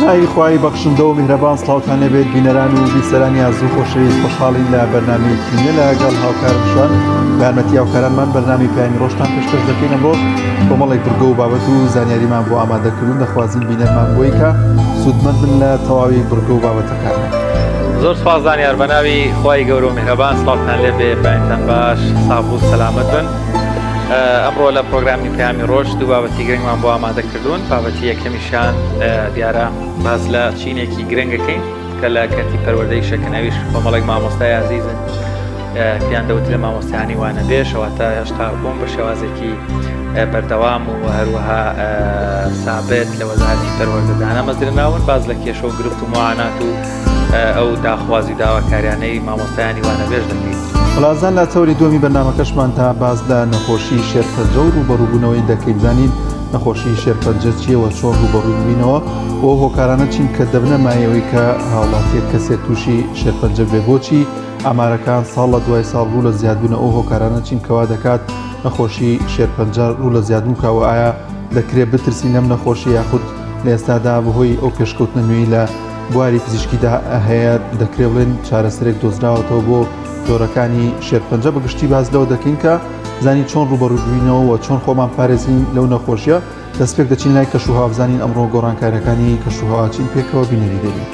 بەناوی خوای بەخشندە و میهرەبان سڵاوتان لەبێت بینەران و بیسەرانی ئازوو خۆشەویست خۆشحاڵین لە بەرنامەیەکی لەگەڵ هاوکارشان بە یارمەتی هاوکارانمان بەرنامی پایانی ڕۆژتان پێشکەش دەکەین ئەمڕۆ کۆمەڵێک بڕگە و بابەت و زانیاریمان بۆ ئامادەکردن دەخوازیین بینەرمان بۆی کە سوودمەند بن لە تەواوی بڕگە و بابەتەکان. زۆر سپاس زانیار بەناوی خوای گەورە و میهرەبان سڵاوتان لێبێ بەئینتان باش ساف و سەلامەت بن. ئەمڕۆ لە پرۆگرامی پەیامی ڕۆژ دوو بابەتی گرنگمان بۆ ئامادەکردوون. بابەتی یەکەمیشان دیارە باز لە چینێکی گرنگەکەین کە لە کەرتی پەروەردەی شەکنەویش کۆمەڵێک مامۆستای عەزیزن پێیان دەوترێ مامۆستایانی وانەبێژ ئەواتە هێشتا بووم بە شێوازێکی بەردەوام و هەروەها سابت لە وەزارەتی پەروەردەدانە مەزرناون باز لە کێشە و گرفت و معانات و ئەو داخوازی داواکاریانەی مامۆستایانی وانەبێژ دەکەین. بەڵازان لە تەوری دومی بەرنامەکەشمان تا باز لە نەخۆشی شێرپەنجە و ڕوبەڕووبوونەوەی دەکەین بزانین نەخۆشی شێرپەنجە چیەوە چۆن ڕوبەڕووبووینەوە بۆ هۆکارانە چین کە دەبنە مایەوەی کە هاوڵاتیەک کەسێک تووشی شێرپەنجە بێ بۆچی ئامارەکان ساڵ لە دوای ساڵ ڕوو لە زیادبوونە ئەو هۆکارانە چین کەوا دەکات نەخۆشی شێرپەنجە ڕوو لە زیادبوون کاوە ئایا دەکرێت بترسین لەم نەخۆشی یاخود لە ئێستادا بەهۆی ئەو پێشکەوتنە نوێی لە بواری پزیشکیدا هەیە دەکرێت بڵێن چارەسەرێک دۆزراوەتەوە بۆ جۆرەکانی شێرپەنجە بەگشتی باز لەوە دەکەین کە زانی چۆن ڕوبەڕووبووینەوە و چۆن خۆمان پارێزین لەو نەخۆشیە دەستپێک دەچین لای کەشوهاوا بزانین ئەمڕۆ گۆڕانکاریەکانی کەشوهاوا چین پێکەوە بینەری دەبین.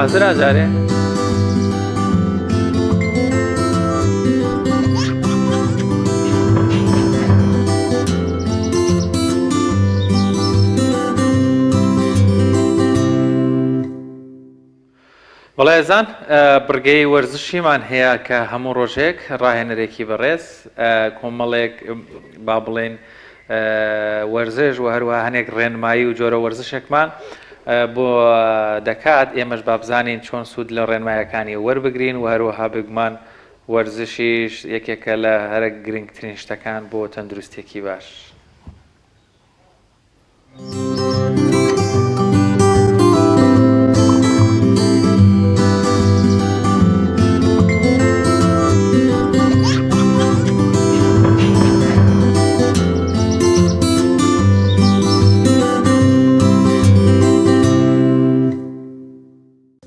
حاضر ئازارێ وەڵێزان بڕگەی وەرزشیمان هەیە کە هەموو ڕۆژێک ڕاهێنەرێکی بەڕێز کۆمەڵێک با بڵێن وەرزش و هەروە هەنێک ڕێنمایی و جۆرە وەرزشێکمان بۆ دەکات ئێمەش با بزانین چۆن سوود لە ڕێنمایەکانی وەربگرین و هەروەها بگومان وەرزشیش یەکێکە لە هەرە گرنگترین شتەکان بۆ تەندروستێکی باش.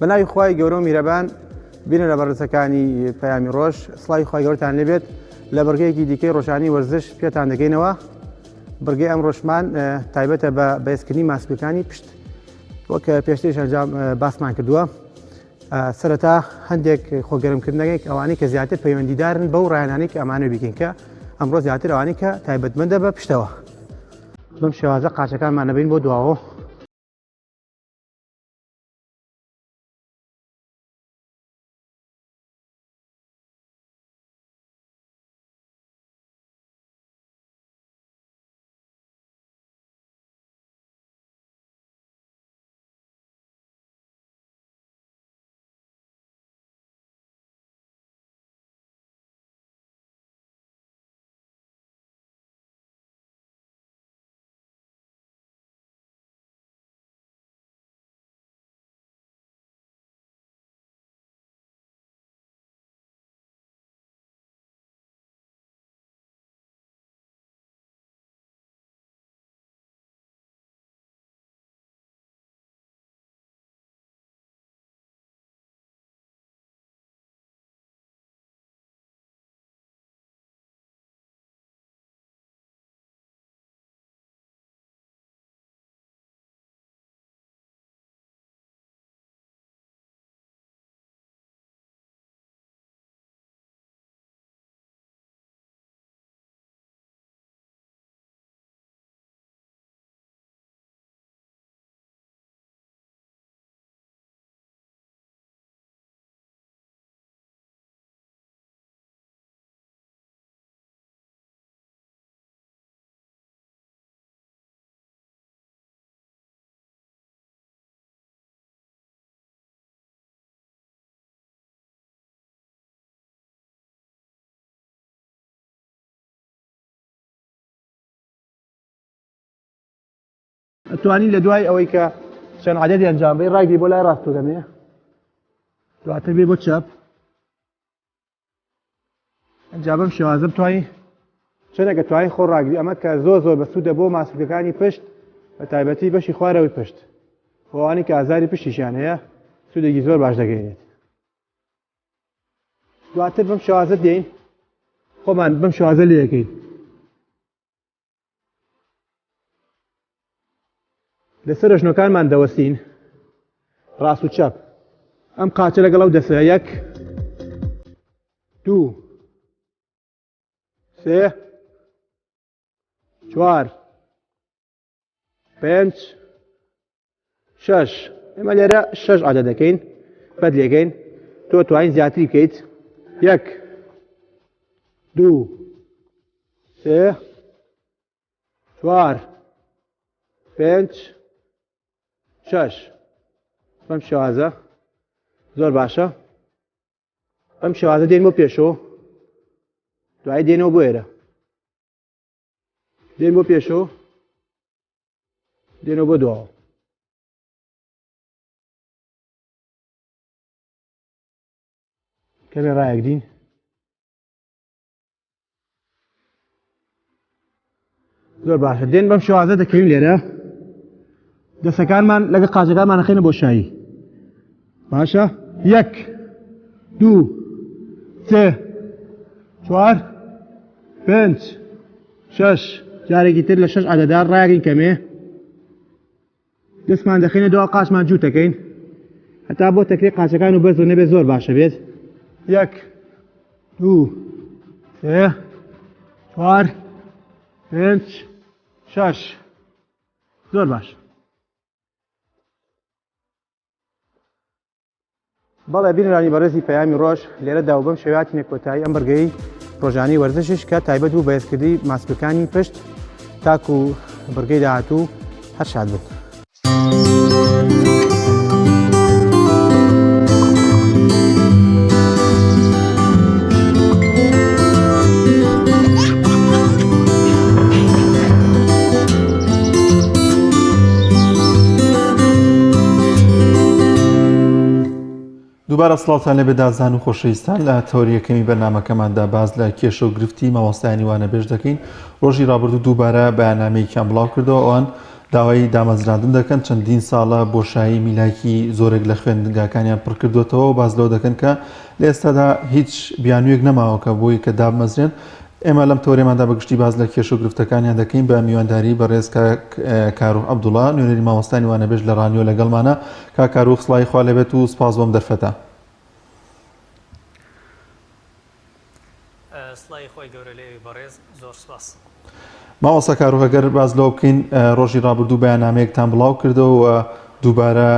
بەناوی خوای گەورە و میهرەبان بینە لە بەڕێزەکانی پەیامی ڕۆژ سڵاوی خوای گەورەتان لێبێت لە بەرگەیەکی دیکەی ڕۆژانی وەرزش پێتان دەگەینەوە. بەرگەی ئەم ڕۆژمان تایبەتە بە بەهێزکردنی ماسکەکانی پشت وەک پێشترش ئەنجام باسمان کردووە. سەرەتا هەندێک خۆگەرمکردنەکەی ئەوانەی کە زیاتر پەیوەندیدارن بەو ڕایانانەی کە ئەمانە بیکەین کە ئەمڕۆ زیاتر ئەوانەی کە تایبەتمەندە بە پشتەوە. بەم شێوازە قاچەکانمان نەبین بۆ دواوە. ئەتوانین لە دوای ئەوەی کە چەند عەدەدی ئەنجام بدەین ڕاگری بۆ لای ڕاست و دەمێ دواتر بێ بۆ چەپ ئەنجا بەم شێوازە بتوانین چەندێک دەتوانین خۆ ڕاگری ئەمە کە زۆر بەسوودە بۆ ماسوولەکانی پشت بە تایبەتی بەشی خوارەوەی پشت بۆ ئەوانی کە ئازاری پشتیشیان هەیە سوودێکی زۆر باش دەگەێنێت. دواتر بەم شێوازە دێین خۆمان بەم شێوازە لێ یەکەین لەسەر ژنۆکانمان دەوەستین ڕاست و چەپ ئەم قاچە لەگەڵ ئەو دەسە 1 2 3 4 5 6 ئێمە لێرە 6 عەدەد دەکەین بەد لێگەین تۆ توانین زیاتری بکەیت 1 2 3 4 5 6 بەم شێوازە زۆر باشە. بەم شێوازە دێن بۆ پێشەوە دوای دێنەوە بۆ ئێرە دێن بۆ پێشەوە دێنەوە بۆ دواوە کەمێ ڕایەک دین زۆر باشە. دێن بەم شێوازە دەکەوین لێرە دەسەکانمان لەگە قاچەکانمان نەخێنە بۆ شایی باشە 1 2 3 4 5 6 جارێکی تر لە 6 عەدەدار ڕایەکین کەمێ دەستمان دەخێنە دوا قاچمان جووت دەکەین هەتا بۆ تەکرێ قاچەکان و بەرز و نەبێت زۆر باشە بێت 1 2 3 4 5 6 زۆر باش. بەڵێ بینرانی بەڕێزی پەیامی ڕۆژ لێرەدا و بەم شێواتینە کۆتایی ئەم بەرگەی ڕۆژانەی وەرزشش کە تایبەت بوو بە هێزکردی ماسپەکانی پشت تاکو و بەرگەی داهاتوو هەر شاد بن. دووبارە سڵاوتان لێ بەدازان و خۆشەویستان لە تەوریەکەمی بەرنامەکەماندا باز لە کێشە و گرفتی مامۆستایانی وانە بێژ دەکەین. ڕۆژی ڕابردوو دووبارە بەیاننامەیەکیان بڵاو کردەوە ئەوان داوای دامەزراندن دەکەن چەندین ساڵە بۆشایی میلاکی زۆرێک لە خوێندنگاکانیان پڕ کردوێتەوە و باز لەوە دەکەن کە لە ئێستادا هیچ بیانوێک نەماوەکە بۆی کە دابمەزرێن. ئێمە لەم تەورێماندا بەگشتی باز لە کێشە و گرفتەکانیان دەکەین بە میوانداری بەڕێز کاروخ عەبدوڵڵا نوێنەری مامۆستانی وانە بێژ لە ڕانیۆ لەگەڵمانە. کا کاروخ سڵای خوا لێبێت و سپاس بۆم دەرفەتە. سڵای خۆی گەورە لێوی بەڕێز زۆر سپاس. ماوەسا کارۆخەگەر باز لەوە بکەین ڕۆژی ڕابردوو بەیاننامەیەکتان بڵاو کردەوە دووبارە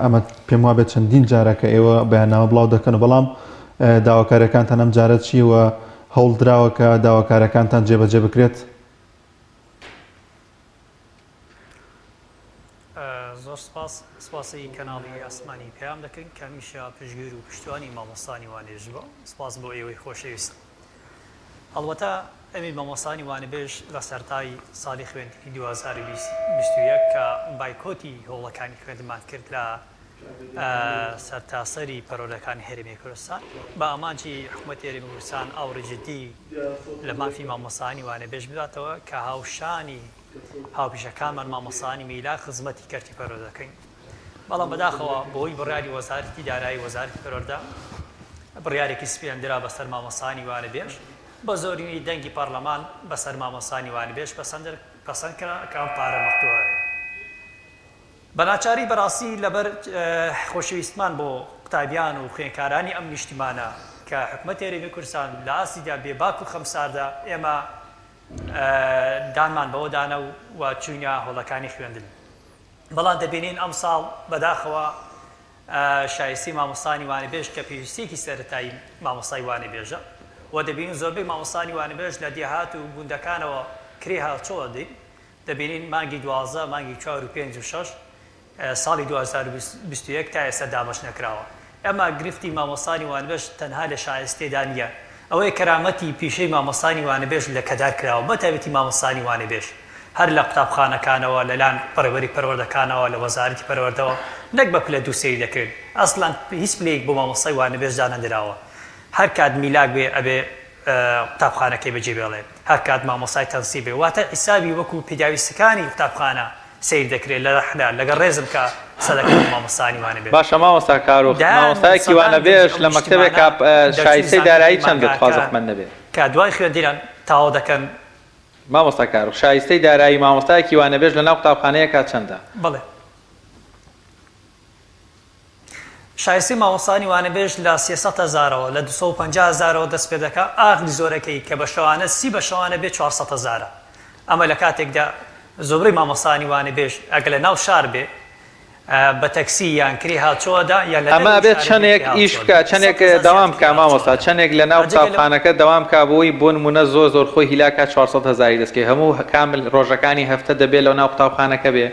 ئەمە پێم وابێت چەندین جارە کە ئێوە بەیاننامە بڵاو دەکەن بەڵام داواکاریەکانتان ئەم جارە چیوە هەوڵدراوەکە داواکارەکانتان جێبەجێ بکرێت؟ زۆر سپاسی کەناڵی ئاسمانی پێیان دەکەن کەمیشە پشتگیر و پشتیوانی مامۆستانی وانێژ بۆ سپاس بۆ ئێوەی خۆشەویست. هەڵبەتە ئەمی مامۆستانی وانەبێژ لە سەرتای ساڵی خوێندنی 2021 کە بایکۆتی هۆڵەکانی خوێندمان کرد لە سەرتاسەری پەرۆلەکانی هەرێمی کوردستان بە ئامانجی حکوومەتی هەرێمی کوردستان ئاوڕێژەتی لە مافی مامۆستانی وانەبێژ بداتەوە کە هاوشانی هاوپیشەکانمان مامۆستانی میلا خزمەتی کەرتی پەرۆ دەکەین. بەڵام بەداخەوە بۆی بڕیاری وەزارەتی دارایی وەزارەتی پەرۆدا بڕیارێکی سپێندرا بەسەر مامۆستانی وانەبێژ بە زۆرینەی دەنگی پەرلەمان بەسەر مامۆستانی وانەبێژ پەسەند کرا کە ئەم پارە مەختووە. بەناچاری بەڕاستی لەبەر خۆشەویستمان بۆ قوتابیان و خوێندکارانی ئەم نیشتیمانە کە حکوومەتی هەرێمی کوردستان لە ئاسیدا بێباک و خەمساردا ئێمە دانمان بەوە دانە و چوونە هۆڵەکانی خوێندن. بەڵام دەبینین ئەم ساڵ بەداخەوە شایستی مامۆستانی وانەبێژ کە پێویستێکی سەرەتایی مامۆستای وانەبێژە و دەبینین زۆربەی مامۆستانی وانەبێژ لە دێهات و گوندەکانەوە کرێ هاوچۆوە دێن. دەبینین مانگی 12 مانگی 4 و 5 و 6 ساڵی 2021 تا ئێستا دامەش نەکراوە. ئەمە گرفتی مامۆستانی وانەبێژ تەنها لە شایستێدا نیە، ئەوەی کەرامەتی پیشەی مامۆستانی وانەبێژ لە کەدار کراوە بە تایبەتی مامۆستانی وانەبێژ هەر لە قوتابخانەکانەوە لەلان پەروەری پەروەردەکانەوە لە وەزارەتی پەروەردەوە نەک بە پلە دووسەری دەکرێت. ئەسڵان هیچ پلەیەک بۆ مامۆستای وانەبێژ دانەدراوە. هەر کات میلاک بێ ئەبێ قوتابخانەکەی بەجێ بێڵێ، هەر کات مامۆستای تەنسیب بێ واتە حیسابی وەکو پێداویستەکانی قوتابخانە سیر دەکرێت لە ڕەحلا لەگەڵ ڕێزم کە سەدەکەی مامۆستانی وانەبێژ. باشە مامۆستا کارۆخ مامۆستایەکی وانەبێژ لە مەکتەبێک شایستەی دارایی چەند بێت خوازەخمەند نەبێت کە دوای خوێندنیان تاوا دەکەن. مامۆستا کارۆخ شایستەی دارایی مامۆستایەکی وانەبێژ لە ناو قوتابخانەیەکە چەندە؟ بڵێ شایستی مامۆستانی وانەبێژ لە 300,000ەوە لە 250,000ەوە دەست پێ دەکات. ئاخری زۆرەکەی کە بە شەوانە 30 بە شەوانە بێت 400,000. ئەمە لە کاتێکدا زۆربەی مامۆستانی وانەبێژ ئەگە لە ناو شار بێ بە تەکسی یان کری هاوچۆدا یان لە ئەمە بێت چەندێک ئیش بکە چەندێک دەوام بکە مامۆستا چەندێک لە ناو قوتابخانەکە دەوام بکە بۆی بۆ نمونە زۆر خۆی هیلاکە 400,000 دەستکەی هەموو کامل ڕۆژەکانی هەفتە دەبێت لەو ناو قوتابخانەکە بێ.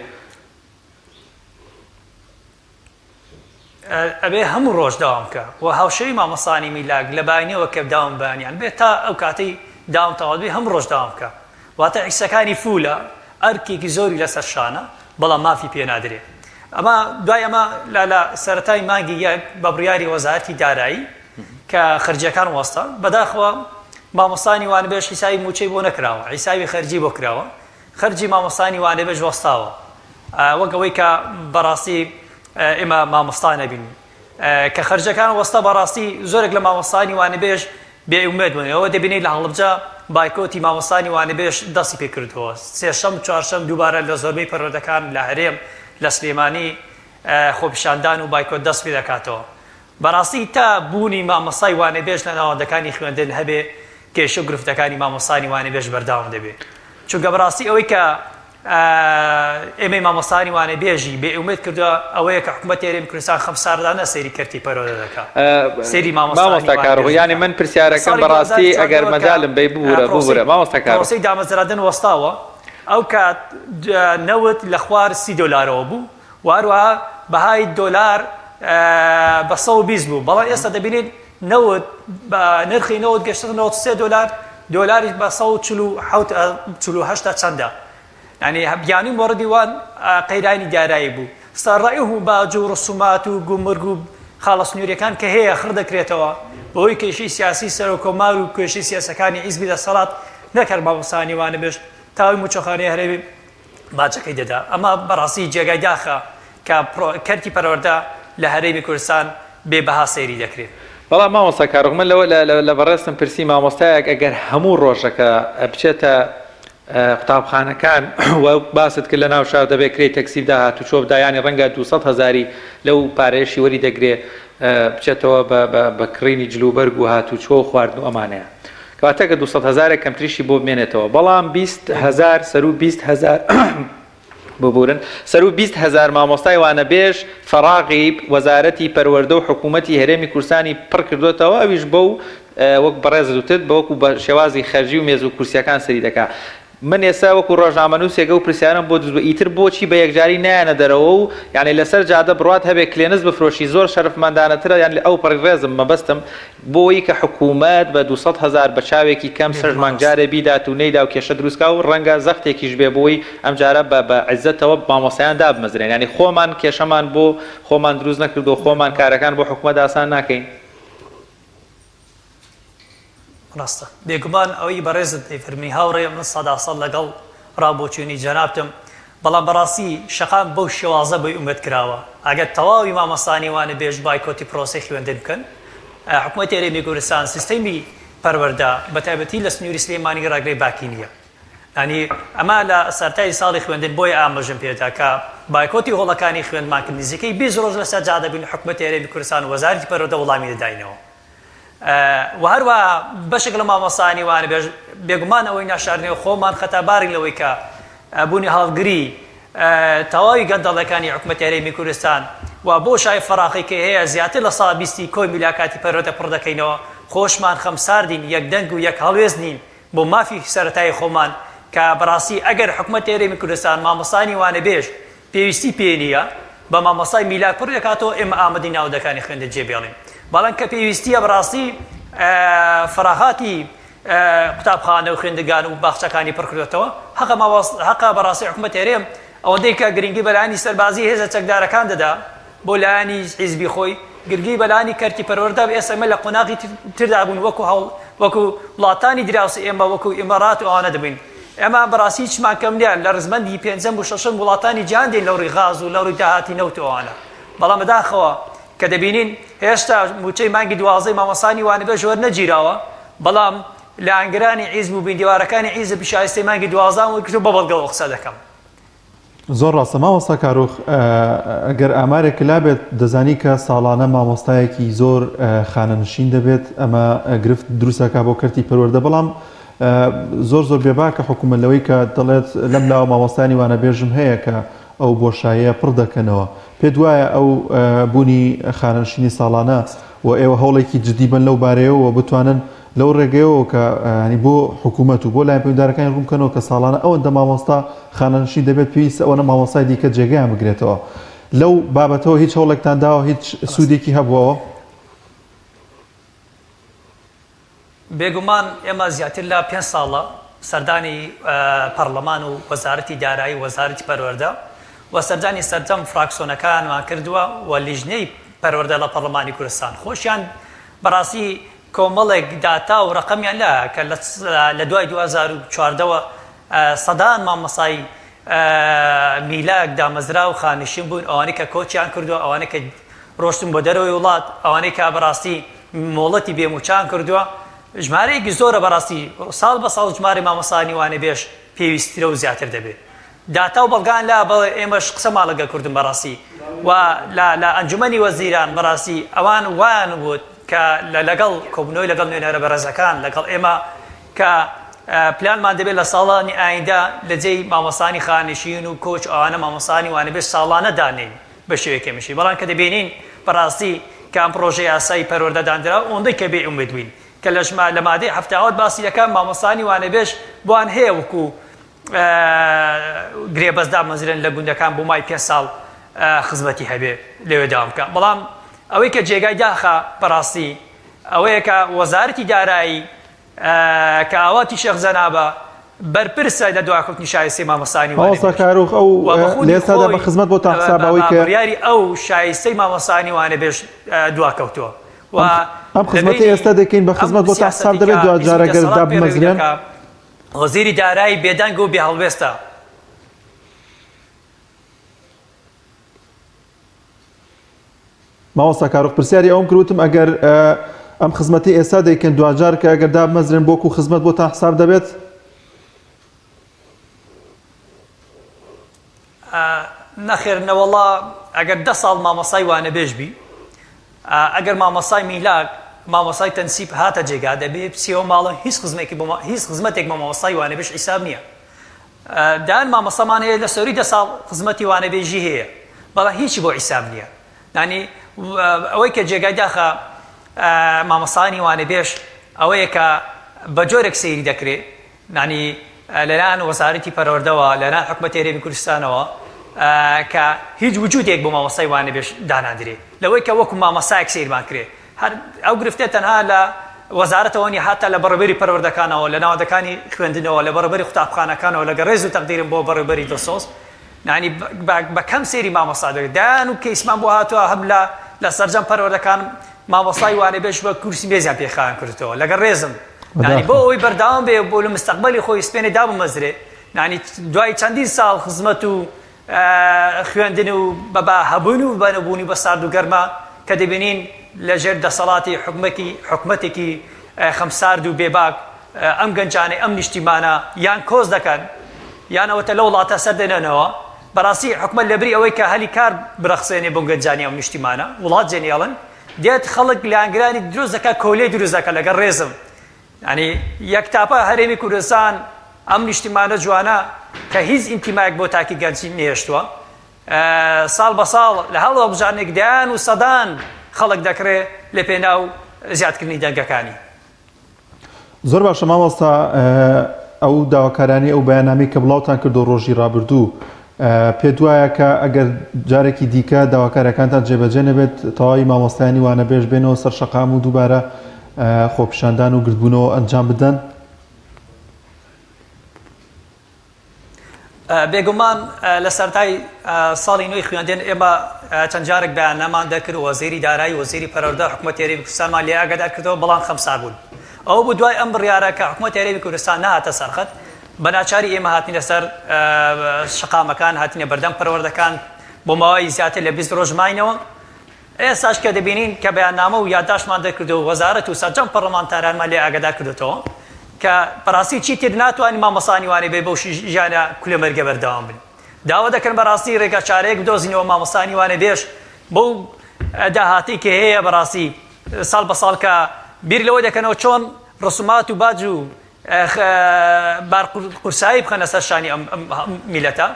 ئەبێ هەموو ڕۆژ داوام بکە و هاوشەوی مامۆستانی میلاک لە باینەوە کە داوام بەیانیان بێت تا ئەو کاتەی داوام تەواو بێ هەموو ڕۆژ داوام بکە. واتە عیسەکانی فولە ئەرکێکی زۆری لەسەر شانە بەڵام مافی پێ نادرێت. ئەمە دوای ئەمە لە سەرەتای مانگی یەک بە بڕیاری وەزارەتی دارایی کە خەرجیەکان وەستا بەداخەوە مامۆستانی وانەبێژ حیسابی موچەی بۆ نەکراوە، حیسابی خەرجی بۆ کراوە. خەرجی مامۆستانی وانەبێژ وەستاوە وەک ئەوەی کە بەڕاستی ئێمە مامۆستا نەبین کە خەرجەکان وەستا بەڕاستی زۆرێک لە مامۆستانی وانەبێژ بێئومێد بوون. ئەوە دەبینێت لە هەڵبجە بایکۆتی مامۆستانی وانەبێژ دەستی پێ کردەوە. سێشەم چوارشەم دووبارە لە زۆربەی پەروەردەکان لە هەرێم لە سلێمانی خۆپیشاندان و بایکۆت دەست پێ دەکاتەوە. بەڕاستی تا بوونی مامۆستای وانەبێژ لە ناوەندەکانی خوێندن هەبێ کێشە و گرفتەکانی مامۆستانی وانەبێژ بەرداوام دەبێت. چونکە بەڕاستی ئەوەی کە ئێمەی مامۆستانی وانەبێژی بێئومێد کردووە ئەوەیە کە حکوومەتی هەرێمی کوردستان خەمساردانە سەیری کەرتی پەروەردە دەکات. سەیری مامۆستا کارۆخ یعنی من پرسیارەکەم بەڕاستی ئەگەر مەجالم بێ ببوورە مامۆستا کارۆخ پرۆسەی دامەزراندن وەستاوە. ئەو کات 90 لە خوار 30 دۆلارەوە بوو و هەروەها بەهای دۆلار بە 120 بوو. بەڵام ئێستا دەبینێت 90 نرخی 90 گەشتە 93 دۆلار دۆلاری بە 148 چەندە. يعني بیانی موردی وان قەیرانی دارایی بوو. سەرڕایه باج و ڕسومات و گومرگ و خاڵەسنووریەکان کە هەیە خڕ دەکرێتەوە بۆی کێشەی سیاسی سەرۆکۆمار و کێشەی سیاسەکانی حیزبی دەسەڵات نەکرد مامۆستانی وانەبێژ تاوی موچەخانەی هەرێمی باجەکەی دەدا. ئەمە بەڕاستی جێگای داخە کە کەرتی پەروەردە لە هەرێمی کوردستان بێبەها سەیری دەکرێت. بەڵام مامۆستا کارۆخ من لە بەڕێستم پرسی مامۆستایەک ئەگەر هەموو ڕۆژەکە بچێتە قوتابخانەکان و باست کرد لە ناو شار دەبێت کرێت تەکسی داهات و چۆ بدایانی ڕەنگە 200,000 لەو پارێشی وەری دەگرێت بچێتەوە بە کڕینی جلوبەرگ و هات و چۆ خواردن و ئەمانەیە کەواتە کە 200,000 کەمتریشی بۆ بمێنێتەوە بەڵام 20,000 سەر و 20,000 ببورن سەر و 20,000 مامۆستای وانەبێژ فەراغی وەزارەتی پەروەردە و حکوومەتی هەرێمی کوردستانی پڕ کردوێتەوە ئەویش بەو وەک بەڕێز وتت بەوەکو بە شێوازی خەرجی و مێز و کورسیەکان سەری دەکات. من ئێستا وەکو ڕۆژنامەنووسێکە و پرسیارم بۆ دروست ئیتر بۆچی بە یەکجاری نایەنە دەرەوە و یعنی لەسەر جادە بڕات هەبێت کلێنز بفرۆشی زۆر شەرفمەندانەترە یان ئەو پڕێزم مەبەستم بۆی کە حکوومەت بە 200,000 بە چاوێکی کەم سەرمانگجارێ بیدات و نەیدا و کێشە دروستکا و ڕەنگە زەختێکیش بێ بۆی ئەم جارە بە عیزەتەوە مامۆستایان دابمەزرێن ینی خۆمان کێشەمان بۆ خۆمان دروست نەکردو خۆمان کارەکان بۆ حکوومەت ئاسان ناکەین. ڕاستە بێگومان ئەوەی بەڕێزت دەیفەرمی هاوڕێ من سەداسەد لەگەڵ ڕابۆچوونی جەنابتم بەڵام بەڕاستی شەقام بەو شێوازە بۆی ئومێد کراوە ئەگەر تەواوی مامۆستانی وانە بێژ بایکۆتی پرۆسی خوێندن بکەن حکوومەتی هەرێمی کوردستان سیستەمی پەروەردە بەتایبەتی لە سنووری سلێمانی ڕاگرەی باکی نییە ینی ئەمە لە سەرتای ساڵی خوێندن بۆی ئاماژەم پێدا کە بایکۆتی هۆڵەکانی خوێندمانکرد نزیکەی 20 ڕۆژ لەسەر جادە بین حکوومەتی هەرێمی کوردستان و وەزارەتی پەروەردە وەڵامی دەداینەوە و هەروە بەشێک لە مامۆستانی وانە بێگومان ئەوەی ناشارنەوە خۆمان خەتاباری لەوەی کە بوونی هەڵگری تەواوی گەندەڵەکانی حکوومەتی هەرێمی کوردستان و بۆ شای فەراقی کە هەیە زیاتر لە ساڵ 20 کۆی میلاکاتی پەروەردە پڕ دەکەینەوە خۆشمان خەمساردین یەک دەنگ و یەک هەڵوێز نین بۆ مافی سەرەتای خۆمان کە بەڕاستی ئەگەر حکوومەتی هەرێمی کوردستان مامۆستانی وانە بێژ پێویستی پێ نییە بە مامۆستای میلاک پڕ دەکاتەوە ئێمە ئامادەی ناودەکانی خوێندە جێبێڵین بەڵام کە پێویستیە بەڕاستی فراغاتی قوتابخانە و خوێندەگان و باخچەکانی پڕکردێتەوە حەقا بەڕاستی حکوومەتی هەرێم ئەوەندەی کە گرنگی بەلایانی سەربازی هێزە چەکدارەکان دەدا بۆ لایانی حیزبی خۆی گرنگی بەلایانی کەرتی پەروەردە ئێستا ئێمە لە قۆناغی تردا بوون وەکو وڵاتانی دراوسی ئێمە وەکو ئیمارات و ئەوانە دەبین ئێمە بەڕاستی هیچمان کەم نییە لە ڕزمەندی پێنجەم و شەشەم وڵاتانی جیهان دێن لەو ڕێی غاز و لەو ڕێی داهاتی نەوت و ئەوانە بەڵام بەداخەوە کە دەبینین هێشتا موچەی مانگی 12 مامۆستانی وانەبێژ وەرنەگیراوە بەڵام لە ئەنگرانی حیزب و بیندێوارەکانی حیزب شایستەی مانگی 12 و کردو بە بەڵگەوە قسە دەکەم. زۆر ڕاستە مامۆستا کارۆخ ئەگەر ئامارێک لابێت دەزانی کە ساڵانە مامۆستایەکی زۆر خانەنشین دەبێت ئەمە گرفت دروستەکە بۆ کەرتی پەروەردە بەڵام زۆر بێباکە حکوومەت لەوەی کە دەڵێت لەم لاوە مامۆستانی وانەبێژم هەیە کە ئەو بۆشاییە پڕ دەکەنەوە پێ دوایە ئەو بوونی خانەنشینی ساڵانە و ئێوە هەوڵێکی جدی بن لەو بارەیەوە بتوانن لەو ڕێگەیەوە کە ینی بۆ حکوومەت و بۆ لای پەیوەنددارەکانی ڕوونکەنەوە کە ساڵانە ئەوەندە مامۆستا خانەنشین دەبێت پێویستە ئەوەنە مامۆستای دیکە جێگەیان بگرێتەوە لەو بابەتەوە هیچ هەوڵێکتان داوە هیچ سوودێکی هەبووەوە؟ بێگومان ئێمە زیاتر لە 5 ساڵە سەردانی پەرلەمان و وەزارەتی دارایی و وەزارەتی پەروەردە و سەردانی سەرجەم فراکسیۆنەکانمان کردووە و لیژنەی پەروەردە لە پەرلەمانی کوردستان خۆشیان بەڕاستی کۆمەڵێک داتا و ڕقەمیان لا کە لە دوای 2014ەوە سەدان مامۆستای میلاک دامەزرا و خانشین بوون ئەوانەی کە کۆچیان کردووە ئەوانەی کە ڕۆشتن بۆ دەرەوەی وڵات ئەوانەی کە بەڕاستی مۆڵەتی بێموچان کردووە ژمارەیەکی زۆرە بەڕاستی ساڵ بە ساڵ ژمارە مامۆستانی وانەبێژ پێویستیرە و زیاتر دەبێت داتا و بەڵگان لا بەڵێ ئێمەش قسەمان لەگە کوردن بەڕاستی و لە ئەنجومەنی وەزیران بەڕاستی ئەوان وایان بوو کە لەگەڵ کۆبنەوەی لەگەڵ نوێنەرە بەڕێزەکان لەگەڵ ئێمە کە پلانمان دەبێت لە ساڵانی ئایندا لە جێی مامۆستانی خانشین و کۆچ ئەوانە مامۆستانی وانەبێژ ساڵانە دانین بە شێوەیەکی مشی بەڵام کە دەبینین بەڕاستی کە ئەم پرۆژەی یاسایی پەروەردەدانرا ئەوەندەی کە بێ ئومێد بووین کە لە مادەی هەفتاوت باسی دەکەم مامۆستانی وانەبێژ بۆیان هەیە وەکو گرێبەزدا مەزرن لە گوندەکان بۆ مای 5 ساڵ خزمەتی هەبێ لەوێ داوام بکە بەڵام ئەوەی کە جێگای داخە بەڕاستی ئەوەیە کە وەزارەتی دارایی کە ئاواتی شێخ زەنابە بەرپرسە لە دواکەوتنی شایستەی مامۆستانی مامۆستا کاروخ ئەو لێستادا بە خزمەت بۆ تا حسابەوەی کە بڕیاری ئەو شایستەی مامۆستانی وانەبێژ دواکەوتووە ئەم خزمەتی ئێستا دەکەین بە خزمەت بۆ تا حساب دەبێت دوجارەگەر دابمەزرێن وەزیری دارایی بێدەنگ و بێهەڵوێستە مامۆستا کاروخ پرسیاری ئەوم کردوتم ئەگەر ئەم خزمەتی ئێستا دەیکەن دوجار کە ئەگەر دابمەزرێن بۆکو خزمەت بۆ تا حساب دەبێت نەخێرنەوەڵا ئەگەر 10 ساڵ مامۆستای وانەبێژ بی ئەگەر مامۆستای میلاک مامۆسای تەنسیب هاتە جێگا دەبێ پسیەوە ماڵە هیچ خزمەتێک بە مامۆسای وانەبێژ حیساب نییە. دان مامۆسامان هەیە لە سەوری 10 ساڵ خزمەتی وانەبێژی هەیە بەڵام هیچی بۆ حیساب نییە. ینی ئەوەی کە جێگای داخە مامۆسانی وانەبێژ ئەوەیە کە بە جۆرێک سەیری دەکرێت، ینی لەلایەن وەزارەتی پەروەردەوە لەلایەن حکومەتی هەرێمی کوردستانەوە کە هیچ وجودێک بۆ مامۆسای وانەبێژ دانادرێت لەوەی کە وەکو مامۆسایەک سیرمان کرێت. ئەو گرفتێت تەنها لە وەزارەتەوە نی هاتە لە بەڕێوەبەری پەروەردەکانەوە لە ناوەندەکانی خوێندنەوە لە بەڕێوەبەری قوتابخانەکانەوە لەگە ڕێز و تەقدیرم بۆ بەڕێوەبەری دەسۆز، ینی بە کەم سێری مامۆستا دەکرێت. دایان و کەیسمان بۆ هاتووە هەم لە سەرجەم پەروەردەکان مامۆسای وانەبێژ بە کورسی مێزیان پێخوایان کردەوە لەگە ڕێزم، ینی بۆ ئەوەی بەرداوام بێ بۆ لە مستەقبەلی خۆی سپێنێ دابمەزرێ، ینی دوای چەندین ساڵ خزمەت و خوێندن و بەبا هەبوون و بەنەبوونی بە سارد و گەرما کە دەبینین لەژێر دەسەڵاتی حکومەتێکی خەمسارد و بێباک ئەم گەنجانەی ئەم نیشتیمانە یان کۆز دەکەن یان ئەوەتە لە وڵاتە سەردێنێنەوە. بەڕاستی حکومەت لەبری ئەوەی کە هەلی کار برەخسێنێ بۆ گەنجانی ئەم نیشتیمانە وڵات جێنێڵن دێت خەڵک لە ئەنگرانی دروست دەکات کۆلێ دروست دەکات لەگەڵ ڕێزم، ینی یەک تاپە هەرێمی کوردستان ئەم نیشتیمانە جوانە کە هیچ ئیمتیمایەک بۆ تاکی گەنجی نێشتووە، ساڵ بە ساڵ لە هەڵ بژانێک دایان و سەدان خەڵک دەکرێت لە پێناو زیادکردنی دەنگەکانی. زۆر باشە مامۆستا، ئەو داواکارانی ئەو بەیاننامەی کە بڵاوتان کردو ڕۆژی ڕابردوو پێ دوایە کە ئەگەر جارێکی دیکە داواکارەکانتان جێبەجێ نەبێت تەواوی مامۆستایانی وانەبێژ بێنەوە سەر شەقام و دووبارە خۆپیشاندان و گرتبوونەوە ئەنجام بدەن؟ بێگومان لە سەرای ساڵی نوێی خوێندن ئێمە چەند جارێک بەیاننامان دەکرد وەزیری دارایی وەزیری پەروەردە حکومەتی هەرێمی کوردستانمان لێ ئاگادار کردەوە بەڵام خەمسار بوون. ئەوە بوو دوای ئەم بڕیارە کە حکومەتی هەرێمی کوردستان نهاتە سەرخەت بە ناچاری ئێمە هاتنینە سەر شەقامەکان هاتنینە بەردەم پەروەردەکان بۆ ماوەی زیاتر لە 20 ڕۆژ ماینەوە. ئێستاش کە دەبینین کە بەیاننامە و یادداشتمان دەکردەوە وەزارەت و سەرجەم پەرلەمانتارانمان لێ ئاگادار کردوێتەوە کە بەڕاستی چی تر ناتوانین مامۆسانی وانەی بێ بەو ژیانە کولەمەرگە بەردەوام بن. داوا دەکەن بەڕاستی ڕێگە چارەیەک بدۆزینەوە مامۆسانی وانەبێژ بەو داهاتی کە هەیە بەڕاستی ساڵ بە ساڵ کە بیر لەوەی دەکەنەوە چۆن ڕسومات و باج و بارقورسایی بخەنە سەر شانی ئەم میلەتە،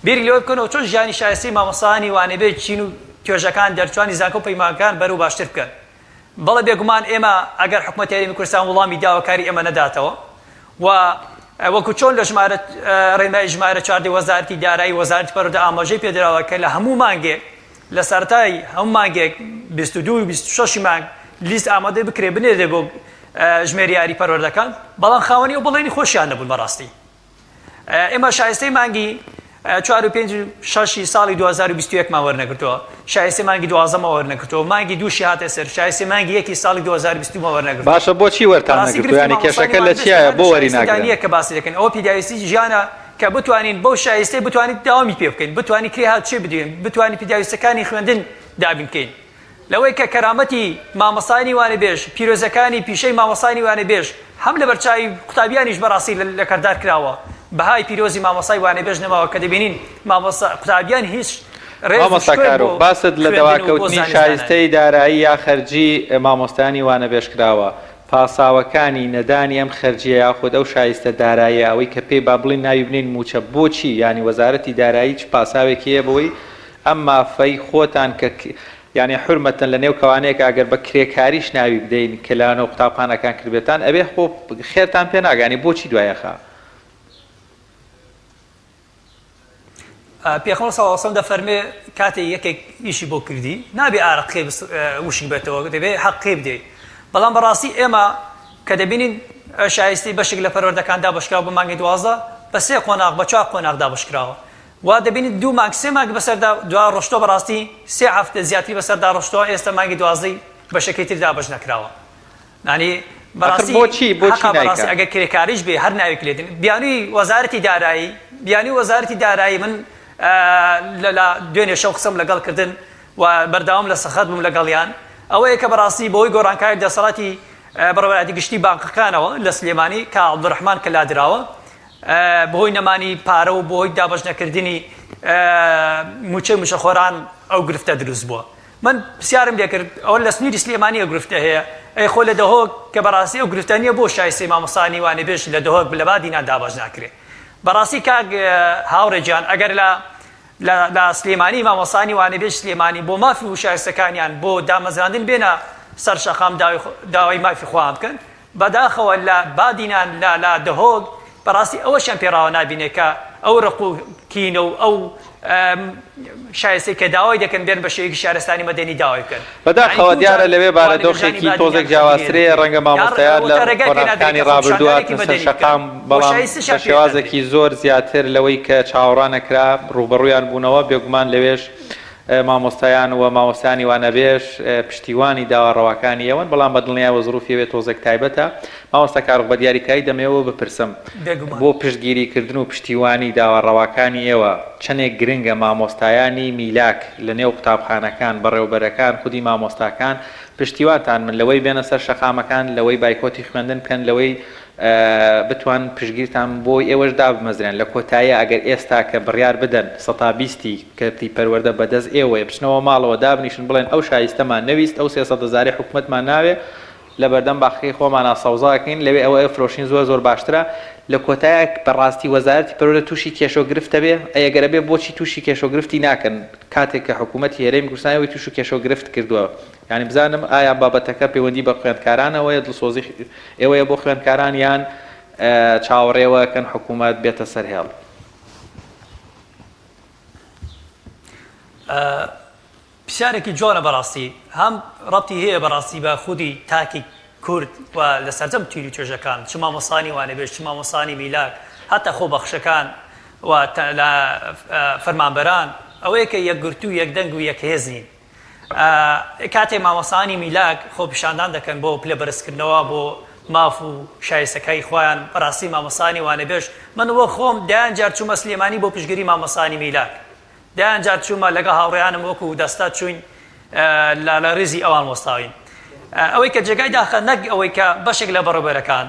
بیری لەوەی بکەنەوە چۆن ژیانی شایستی مامۆسانی وانەبێژ چین و توێژەکان دەرچوانی زانکۆ و پەیمانەکان بەرەو باشتر بکەن. بەڵێ بێگومان ئێمە ئەگەر حکومەتی هەرێمی کوردستان وەڵامی داواکاری ئێمە نەداتەوە و وەکو چۆن لە ڕێنمایی ژمارە 14 وەزارەتی دارایی وەزارەتی پەروەردە ئاماژەی پێدراوە کە لە هەموو مانگێک لە سەرەتای هەموو مانگێک 22 و 26 مانگ لیست ئامادە بکرێ بنێرێ بۆ ژمێری یاری پەروەردەکان، بەڵام خاوەنی و بڵێنی خۆشیان نەبوون. بەڕاستی ئێمە شایستەی مانگی 4 و 5 و 6 ساڵی 2021 مان وەرنەگرتووە، شایستەی مانگی 12 مان وەرنەگرتووە، مانگی 2 هاتە سەر، شایستەی مانگی 1 ساڵی 2020 مان وەرنەگرتووە. باشە بۆچی وەرتان نەگرتووە؟ ینی کێشەکە لە چیایە بۆ وەری ناگرن؟ کە باسی دەکەن ئەوە پیداویستی ژیانە کە بتوانین بەو شایستەی بتوانین داوامی پێ بکەین، بتوانین کرێ هات چی بدوین، بتوانین پیداویستەکانی خوێندن دابین بکەین. لەوەی کە کەرامەتی مامۆسانی وانەبێژ پیرۆزەکانی پیشەی مامۆسانی وانەبێژ هەم لە بەرچاوی قوتابیانیش بەڕاستی لە کەردار کراوە بەهای پیرۆزی مامۆسای وانەبێژ نەماوە کە دەبینین قوتابیان هیچ مامۆستاکارۆ باست لە دەواکەوتنی شایستەی دارایی یا خەرجی مامۆستانی وانەبێژ کراوە، پاساوەکانی نەدانی ئەم خەرجیە یاخود ئەو شایستە دارایی ئەوەی کە پێی با بڵین ناوی بنین موچە بۆچی؟ ینی وەزارەتی دارایی چ پاساوێکی هەیە بەوەی ئەم مافەی خۆتان کە یعنی حرمەتەن لە نێو کەوانەیەک ئەگەر بە کرێکاریش ناوی بدەین کە لەوانەوە قوتابخانەکان کردبێتان ئەبێ خۆ خێرتان پێ ناگانی بۆچی دوایەخە؟ پێخۆڵ ساواسم دەفەرمێ کاتێ یەکێک ئیشی بۆ کردی نابێ ئارەقێ وشنگ بێتەوە دەبێ حەقێ بدەیت. بەڵام بەڕاستی ئێمە کە دەبینین شایستی بەشێک لە پەروەردەکاندا بەشکراوە بە مانگی 12 بە 3 قۆناغ بە 4 قۆناغدا بەشکراوە وا دەبینید 2 مانگ 3 مانگ بەسەردا دوا ڕۆشتۆ بەڕاستی 3 هەفتە زیاتری بەسەردا ڕۆشتۆ ئێستا مانگی 12 بەشەکەی تردا بەش نەکراوە. ینی بەڕاستی ئەگەر کرێکاریش بێ هەر ناوێک لێدن بیانووی وەزارەتی دارایی بیانووی وەزارەتی دارایی من لە دوێنێ شەو قسەم لەگەڵ کردن و بەرداوام لە سەخەت بووم لەگەڵیان ئەوەیە کە بەڕاستی بۆی گۆڕانکاری دەسەڵاتی بەڕێوەبەری گشتی بانقەکانەوە لە سلێمانی کە عەبدوڕەحمان کە لادراوە بۆی نەمانی پارە و بۆی دابەشنەکردنی موچە موشەخۆران ئەو گرفتە دروست بووە. من پرسیارم لێ کرد ئەوە لە سنووری سلێمانی ئەو گرفتە هەیە ئەی خۆ لە دەهۆک کە بەڕاستی ئەو گرفتنیە بۆ شایستی مامۆستانی وانێبێژ لە دەهۆک لە بادینان دابەش ناکرێت بەڕاستی کاک هاوڕێجان ئەگەر لە سلێمانی مامۆستانی وانێبێژ سلێمانی بۆ مافی و شایستەکانیان بۆ دامەزراندن بێنە سەر شەقام داوای مافی خۆیان بکەن بەداخەوە لە بادینان لە دەهۆک بەڕاستی ئەوەشیان پێڕاوە نابینێت کە ئەو ڕقوکینە و ئەو شایستی کە داوای دەکەن بێن بە شێوەیەکی شارستانی مەدەنی داوای بکەن بەداخەوە دیارە لەوێ بارەدۆخێکی تۆزێک جیاوازترەیە ڕەنگە مامۆستایان لە قۆناغەکانی ڕابردووە سەر شەقام بەڵام بە شێوازێکی زۆر زیاتر لەوەی کە چاوەڕانەکرا ڕوبەڕوویان بوونەوە بێگومان لەوێش مامۆستایان و مامۆستانی وانەبێژ پشتیوانی داواڕەوەکانی ئەوەن بەڵام بە دڵنیایەوە زروفیەوێت تۆزێک تایبەتە مامۆستا کارۆخ بە دیاریکایی دەمەوە بپرسم بۆ پشتگیریکردن و پشتیوانی داواڕەوەکانی ئێوە چەندێک گرنگە مامۆستایانی میلاک لە نێو قوتابخانەکان بەڕێوەبەرەکان خودی مامۆستاکان پشتیوانتان من لەوەی بێنە سەر شەقامەکان لەوەی بایکۆتی خوێندن بکەن لەوەی بتوان پشگیرتان بۆی ئێوەش دابمەزرێن لە کۆتاییە ئەگەر ئێستا کە بڕیار بدەن 120 کەتی پەروەردە بەدەست ئێوەیە بچنەوە ماڵەوە دابنیشن بڵێن ئەو شایستەمان نەویست ئەو 300,000 حکوومەتمان ناوێ لە بەردەم باخی خۆمانە سەوزاکەین لەوێ ئەوە فرۆشین زۆر باشترە لە کۆتایە بەڕاستی وەزارەتی پەروەردە تووشی کێشۆگرفتە بێ ئەگەرە بێ بۆچی تووشی کێشۆگرفتی ناکەن کاتێک کە حکوومەتی هێرێمی کوردستانەوەی تووش و کێشۆگرفت کردووە یعنی بزانم ئایا بابەتەکە پەیوەندی بە خوێندکارانەوەیە دڵسۆزی ئێوەیە بۆ خوێندکاران یان چاوەڕێوەکەن حکوومەت بێتە سەر هێڵ پرسیارێکی جوانە بەڕاستی هەم ڕەبتی هەیە بەڕاستی بە خودی تاکی کورد و لە سەرجەم تویری توێژەکان چ مامۆستانی وانەبێژ چ مامۆستانی میلاک هەتا خۆبەخشەکان و لە فەرمانبەران ئەوەیە کە یەکگرتو یەکدەنگ و یەکهێزنین کاتێ مامۆستانی میلاک خۆ پیشاندان دەکەن بۆ پلە بەرزکردنەوە بۆ ماف و شایستەکەی خۆیان بەڕاستی مامۆستانی وانەبێژ من وە خۆم دایان جار چوومە سلێمانی بۆ پشتگیری مامۆستانی میلاک دایان جار چوومە لەگە هاوڕێیانم وەکو دەستا چوین لە ڕێزی ئەوان وەستاوین ئەوەی کە جێگای داخە نەک ئەوەی کە بەشێک لە بەڕێوەبەرەکان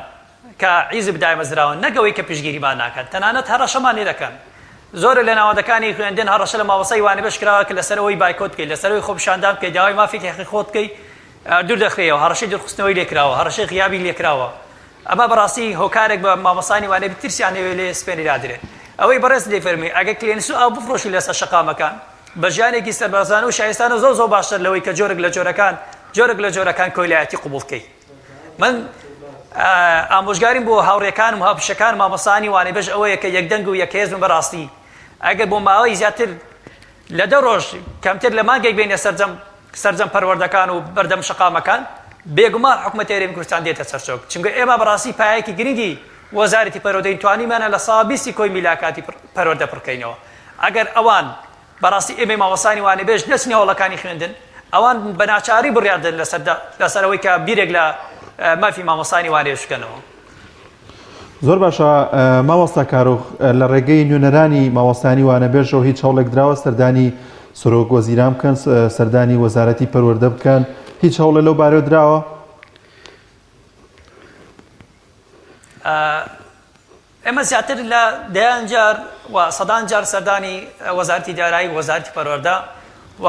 کە عیزب دایمەزراون نەک ئەوەی کە پشتگیریمان ناکەن تەنانەت هەڕەشەمان لێ دەکەن زۆر لە ناوەندەکانی خوێندن هەڕەشە لە مامۆستای وانەبێژ کراوە کە لەسەرەوەی بایکۆت بکەیت لەسەرەوەی خۆپیشاندان بکەیت داوای مافی تێخی خۆت بکەیت دوور دەخرێەوە هەڕەشەی دوورخستنەوەی لێکراوە هەڕەشەی غیابی لێکراوە ئەمە بەڕاستی هۆکارێک بە مامۆستانی وانەبێژ ترسیان هەیە لێ سپێنی رادرێت ئەوەی بەڕێز لێ فەرمی ئەگەر کلێنسو ئاو بفرۆشی لەسەر شەقامەکان بە ژیانێکی سەربازانە و شایستانە زۆر باشتر لەوەی کە جۆرێک لە جۆرەکان کۆیلایەتی قبول بکەیت من ئامۆژگاریم بۆ هاوڕێکانم هاوپشەکان مامۆستانی وانەبێژ ئەوەیە کە یەکدەنگ و یەکهێزن بەڕاستی ئەگەر بۆ ماوەی زیاتر لە 10 ڕۆژ کەمتر لە مانگێک بینە سەرجەم پەروەردەکان و بەردەم شەقامەکان بێگومان حکوومەتی هێرێمی کوردستان دێتە سەرچۆک چونکە ئێمە بەڕاستی پایەکی گرنگی وەزارەتی پەروەردەی توانیمانە لە ساڵ 20 کۆی میلاکاتی پەروەردە پڕکەینەوە ئەگەر ئەوان بەڕاستی ئێمە مامۆستانی وانەبێژ نەچنە هەوڵەکانی خوێندن ئەوان بەناچاری بڕیاردن لەسەرەوەی کە بیرێک لە مافی مامۆستانی وانەبێژ بکەنەوە زۆر باشە مامۆستا کارۆخ لە ڕێگەی نوێنەرانی مامۆستانی وانەبێژەوە هیچ هەوڵێک درراوە سەردانی سۆرۆک وەزیران بکەن سەردانی وەزارەتی پەروەردە بکەن هیچ هەوڵە لەو بارەوە درراوە ئێمە زیاتر لە دەیان جار و سەدان جار سەردانی وەزارەتی دارایی وەزارەتی پەروەردە و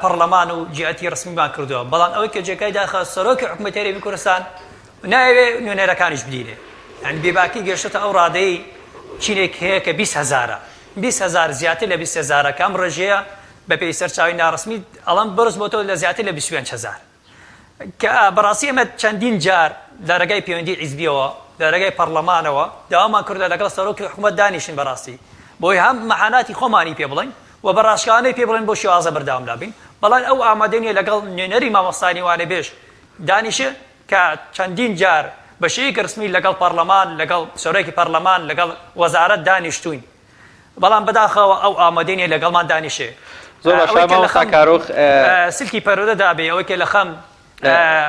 پەرلەمان و جیهەتی ڕسمیمان کردووە بەڵام ئەوەی کە جێگای داخە سەرۆکی حکوومەتی هێرێمی کوردستان ناوێ نوێنەرەکانیش بدینێ یعنی بێباکی گەشتە ئەو ڕادەی چینێک هەیە کە 20,000 زیاتر لە 20,000 کام ڕێژەیە بە پێی سەرچاوی ناڕسمی ئەڵام بەرز بۆتەوە لە زیاتر لە 25,000 کە بەڕاستی ئەمە چەندین جار لە ڕێگای پەیوەندی حیزبیەوە لە ڕێگای پەرلەمانەوە داوامان کردە لەگەڵ سەرۆکی حکوومەت دانیشن بەڕاستی بۆی هەم مەحاناتی خۆمانی پێ بڵین و بەڕاشکانەی پێ بڵین بۆ شێوازە بەردەوام دابین بەڵام ئەو ئامادەنیە لەگەڵ نوێنەری مامۆستانی وانەبێژ دانیشە کە چەندین جار بە شێوەیەکی ڕسمی لەگەڵ پەرلەمان لەگەڵ سەرۆکی پەرلەمان لەگەڵ وەزارەت دانیشتوین بەڵام بەداخەوە ئەو ئامادەنیە لەگەڵمان دانیشێ زۆر باشە مامۆستا کارۆخ سلکی پەروەردەدا بێ ئەوەی کە لە خەم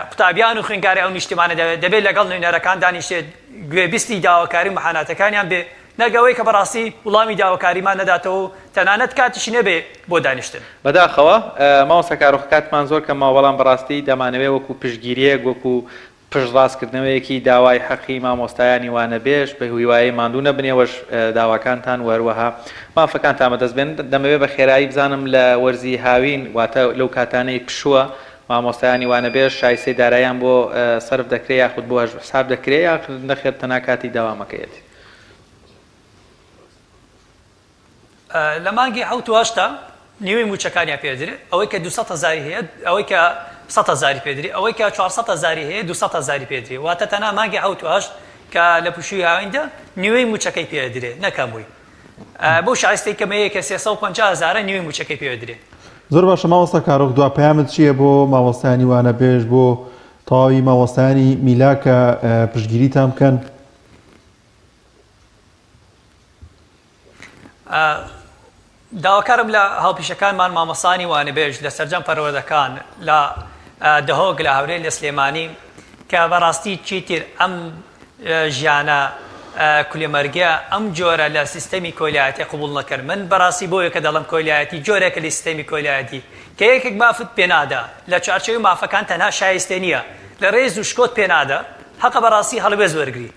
قوتابیان و خوێندکاری ئەو نیشتیمانە دەبێت لەگەڵ نوێنەرەکان دانیشتێت گوێبیستی داواکاری و مەحاناتەکانیان بێ نەگەوەی کە بەڕاستی وڵامی داواکاریمان نەداتەوە تەنانەت کاتیشی نەبێ بۆ دانیشتن بەداخەوە مامۆستا کارۆخ کاتمان زۆر کەمە بەڵام بەڕاستی دەمانەوێت وەکو پشتگیریەک وەکو پشتڕاستکردنەوەیەکی داوای حەقی مامۆستایانی وانەبێژ بە هیوایی ماندوو نەبنێوەش داواکانتان وەروەها مافەکانتان بەدەست بێن دەمەوێت بە خێرایی بزانم لە وەرزی هاوین واتە لەو کاتانەی پشووە مامۆستایانی وانەبێژ شایستەی داراییان بۆ سەرف دەکرێت یاخود بۆ حساب دەکرێت یا نەخێت تەنها کاتی داوامەکەیەتی. لە مانگی حوت و هەشتا نیوەی موچەکانیان پێدرێت ئەوەی کە 200,000 هەیە ئەوەی کە 100,000 پێدرێت ئەوەی کە 400,000 هەیە 200,000 پێدرێت واتە تەنها مانگی حوت و هەشت کە لە پوشوی هاویندا نیوەی موچەکەی پێدرێت نەکەمووی بۆ شایستەی کەمەیە کە 350,000 نیوەی موچەکەی پێدرێت. زۆر باشە مامۆستا کارۆخ دوا پەیامت چییە بۆ مامۆستایانی وانەبێژ بۆ تەواوی مامۆستایانی میلاکە پشتگیریتان بکەن؟ داواکارم لە هاوپیشەکانمان مامۆستانی وانەبێژ لە سەرجەم پەروەردەکان لە دەهۆک لە هەورێ لە سلێمانی کە بەڕاستی چیتر ئەم ژیانە کولێمەرگە ئەم جۆرە لە سیستەمی کۆیلایەتی قبول نەکرد. من بەڕاستی بۆیە کە دەڵم کۆیلایەتی جۆرێکە لە سیستەمی کۆیلایەتی کە یەکێک مافت پێنادا لە چارچەوەی مافەکان تەنها شایستێ نییە لە ڕێز و شکۆت پێنادا حەقە بەڕاستی هەڵوێز وەرگری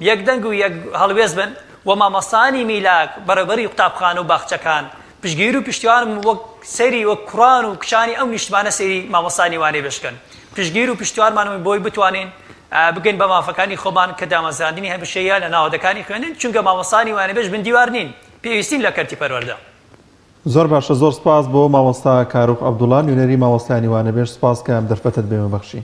یەک دەنگ و یەک هەڵوێز بن و مامۆستانی میلاک بەڕێوەبەری قوتابخانە و باخچەکان پشتگیر و پشتیوانم وەک سەیری وەک کوڕان و کشانی ئەو نیشتمانە سەیری مامۆستانی وانەبێژ بکەن. پشتگیر و پشتیوانمان بۆی بتوانین بگەین بە مافەکانی خۆمان کە دامەزراندنی هەمیشەیە لە ناوەدەکانی خوێندن چونکە مامۆستانی وانەبێژ بندیوار نین پێویستین لە کەرتی پەروەردە. زۆر باشە زۆر سپاس بۆ مامۆستا کارۆخ عەبدوڵڵا نوێنەری مامۆستایانی وانەبێژ سپاس کە ئەم دەرفەتت بێمە بەخشی.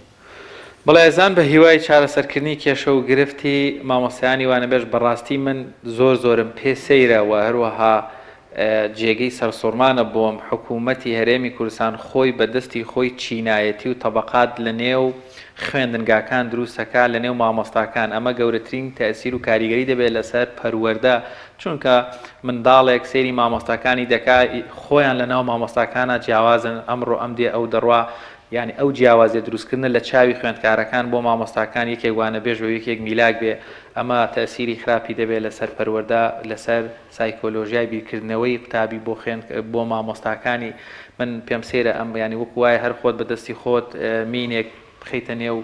بەڵێزان بە هیوای چارەسەرکردنی کێشە و گرفتی مامۆستایانی وانەبێژ بەڕاستی من زۆرم پێ سەیرە و هەروەها جێگەی سەرسوڕمانە بۆم حکوومەتی هەرێمی کوردستان خۆی بەدەستی خۆی چینایەتی و تەبەقات لە نێو خوێندنگاکان دروستەکە لە نێو مامۆستاکان ئەمە گەورەترین تەئسیر و کاریگەری دەبێت لەسەر پەروەردە چونکە منداڵێک سێری مامۆستاکانی دەکا خۆیان لە ناو مامۆستاکانە جیاوازن ئەمڕۆ ئەم دێ ئەو دەڕوا یعنی ئەو جیاوازیە دروستکردن لە چاوی خوێندکارەکان بۆ مامۆستاکان یەکێک وانەبێژ و یەکێک میلاک بێ ئەمە تەئسیری خراپی دەبێت لەسەر پەروەردە لەسەر سایکۆلۆژیای بیرکردنەوەی قوتابی بۆ مامۆستاکانی من پێم سێرە ئەم ینی وەک وایە هەر خۆت بەدەستی خۆت مینێک بخەیتە نێو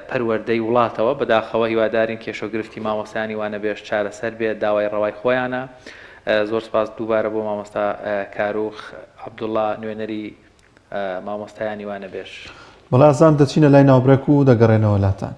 پەروەردەی وڵاتەوە بەداخەوە هیوادارین کێشەگرفتی مامۆستایانی وانەبێژ چارەسەر بێت داوای ڕەوای خۆیانە. زۆر سپاس دووبارە بۆ مامۆستا کارۆخ عەبدوڵڵا نوێنەری مامۆستایانی وانەبێژ. بەڵێزان دەچینە لای ناوبرەک و دەگەڕێنەوە لاتان.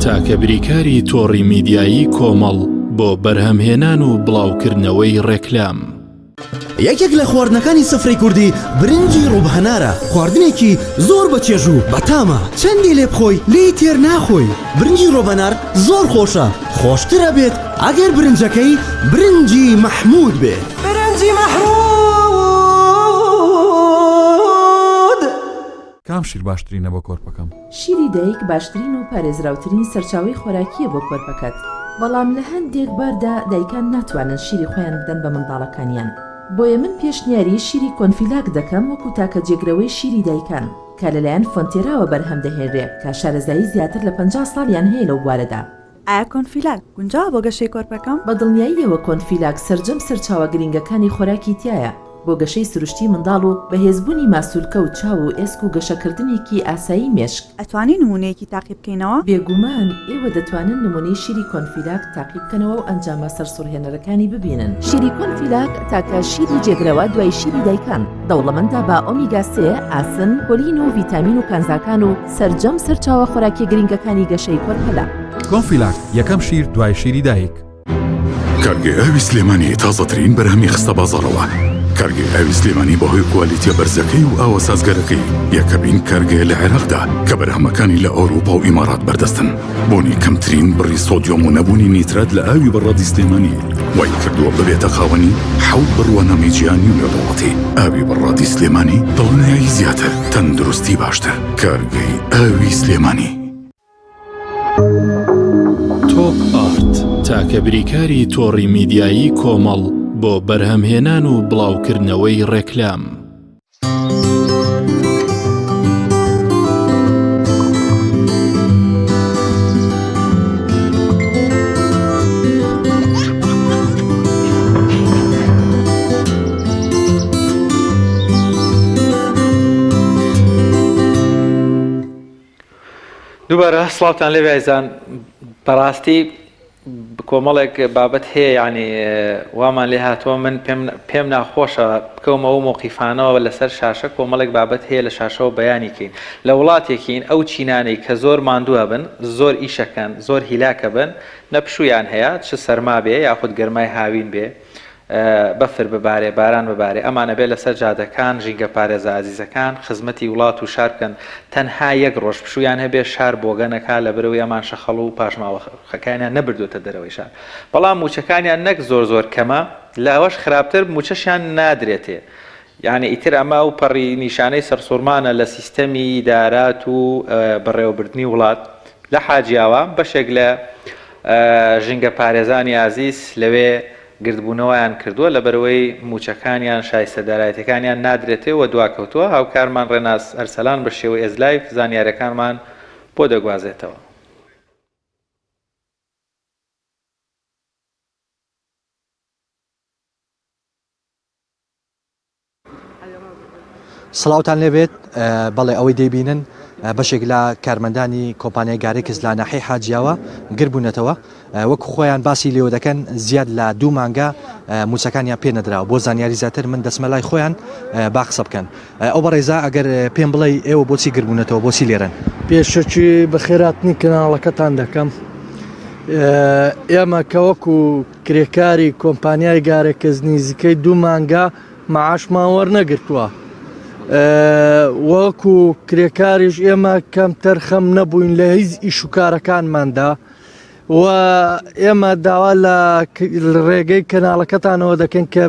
تاکە بریکاری تۆڕی میدیایی کۆمەڵ بۆ بەرهەمهێنان و بڵاوکردنەوەی ڕێکلام. یەکێک لە خواردنەکانی سفرەی کوردی برنجی ڕووبهەنارە، خواردنێکی زۆر بەچێژ و بەتامە، چەندی لێ بخۆی لێی تێر ناخۆی. برنجی ڕووبهەنار زۆر خۆشە، خۆشترە بێت ئەگەر برنجەکەی برنجی مەحموود بێت. برنجی مەحموود کام شیر باشترینە بۆ کۆرپەکەم؟ شیری دایک باشترین و پارێزراوترین سەرچاوی خۆراکیە بۆ کۆرپەکەت، بەڵام لە هەندێک باردا دایکان ناتوانن شیری خۆیان بدەن بە منداڵەکانیان. بۆیە من پێشنیاری شیری کۆنفیلاک دەکەم وەکو تاکە جێگرەوەی شیری دایکان کە لەلایەن فۆنتێراوە بەرهەم دەهێنرێت کە شارەزایی زیاتر لە 50 ساڵیان هەیە لەو بوارەدا. ئایا کۆنفیلاک گونجاوە بۆ گەشەی کۆرپەکەم؟ بە دڵنیاییەوە کۆنفیلاک سەرجەم سەرچاوە گرنگەکانی خۆراکی تایە بۆ گەشەی سروشتی منداڵ و بەهێزبوونی ماسوولکە و چاو و ئێسک و گەشەکردنێکی ئاسایی مێشک. ئەتوانی نمونەیەکی تاقیب بکەینەوە؟ بێگومان ئێوە دەتوانن نمونەی شیری کۆنفیلاک تاقیب بکەنەوە و ئەنجامە سەرسوڕهێنەرەکانی ببینن. شیری کۆنفیلاک تاکە شیری جێگرەوە دوای شیری دایکان دەوڵەمەندە بە ئۆمیگا 3 ئاسن، کۆلین و ڤیتامین و کانزاکان و سەرجەم سەرچاوە خۆراکی گرنگەکانی گەشەی کۆرپەلا. کۆنفیلاک یەکەم شیر دوای شیری دایک. کارگێ ئاوی سلێمانی تازەترین بەرهەمی خستە بازاڕەوە. کارگێ ئاوی سلێمانی بەهۆی کوالیتیە بەرزەکەی و ئاوە سازگەرەکەی یەکەمین کارگێ لە عێراقدا کە بەرهەمەکانی لە ئەوروپا و ئیمارات بەردەستن. بۆنی کەمترین بڕی سۆدیۆم و نەبوونی نیترات لە ئاوی بەڕادی سلێمانی وای کردووە ببێتە خاوەنی 7 بڕوانەمی جیهانی و لێدوڵەتی. ئاوی بەڕادی سلێمانی دڵنیایی زیاتر، تەندروستی باشتر. کارگەی ئاوی سلێمانی. تۆپ ئارت تاکە بریکاری تۆڕی میدیایی کۆمەڵ بۆ بەرهەمهێنان و بڵاوکردنەوەی ڕێکلام. دووبارە سڵاوتان لێ بێزان بەڕاستی کۆمەڵێک بابەت هەیە ینی وامان لێ هاتووە من پێم ناخۆشە بکەومەوە مووقیفانەوە لەسەر شاشە کۆمەڵێک بابەت هەیە لە شاشەوە بەیانیکەین لە وڵاتێکین ئەو چینانەی کە زۆر ماندووە بن زۆر ئیشەکەن زۆر هیلاکە بن نەپشویان هەیە چ سەرما بێ یاخود گەرمای هاوین بێ بەفر ببارێ باران ببارێ ئەمانە بێ لەسەر جادەکان ژینگە پارێزە عزیزەکان خزمەتی وڵات و شار بکەن تەنها یەک ڕۆژ پشویان هەبێ شار بۆگەنەکە لە برەوەی ئەمان شەخەڵ و پاشماوە خەکانیان نەبردوتە دەرەوەی شار بەڵام موچەکانیان نەک زۆر کەمە لاوەش خراپتر موچەشیان نادرێتێ یعنی ئیتر ئەمە و پەڕی نیشانەی سەرسوورمانە لە سیستەمی دارات و بەڕێوەبردننی وڵات لە حاجیاوە بەشێک لە ژینگە پارێزانی عزیز لەوێ گردبوونەوەیان کردووە لە بەرەوەی موچەکانیان شایستە دارایەتەکانیان نادرێتەوە وەدواکەوتووە هاوکارمان ڕێناس ئەرسەلان بە شێوەی ئێزلایف زانیاریەکانمان بۆ دەگوازێتەوە. سڵاوتان لێبێت بەڵێ ئەوەی دەیبینن بەشێک لە کارمەندانی کۆمپانیای گارێکس لە ناحەی حاجیاوە گربوونەتەوە وەکو خۆیان باسی لێوە دەکەن زیاد لە 2 مانگە موچەکانیان پێ نەدراوە بۆ زانیاری زیاتر من دەسمە لای خۆیان با قسە بکەن ئەو بەڕێزا ئەگەر پێم بڵێ ئێوە بۆچی گربوونەتەوە بۆچی لێرن پێشەکی بەخێراتنی کەناڵەکەتان دەکەم ئێمە کە وەکو کرێکاری کۆمپانیای گارێکس نزیکەی 2 مانگە مەعاشمان وەرنەگرتووە وەکو کرێکاریش ئێمە کەم تەرخەم نەبووین لە هیچ ئیش و کارەکانماندا و ئێمە داوا لە ڕێگەی کەناڵەکەتانەوە دەکەن کە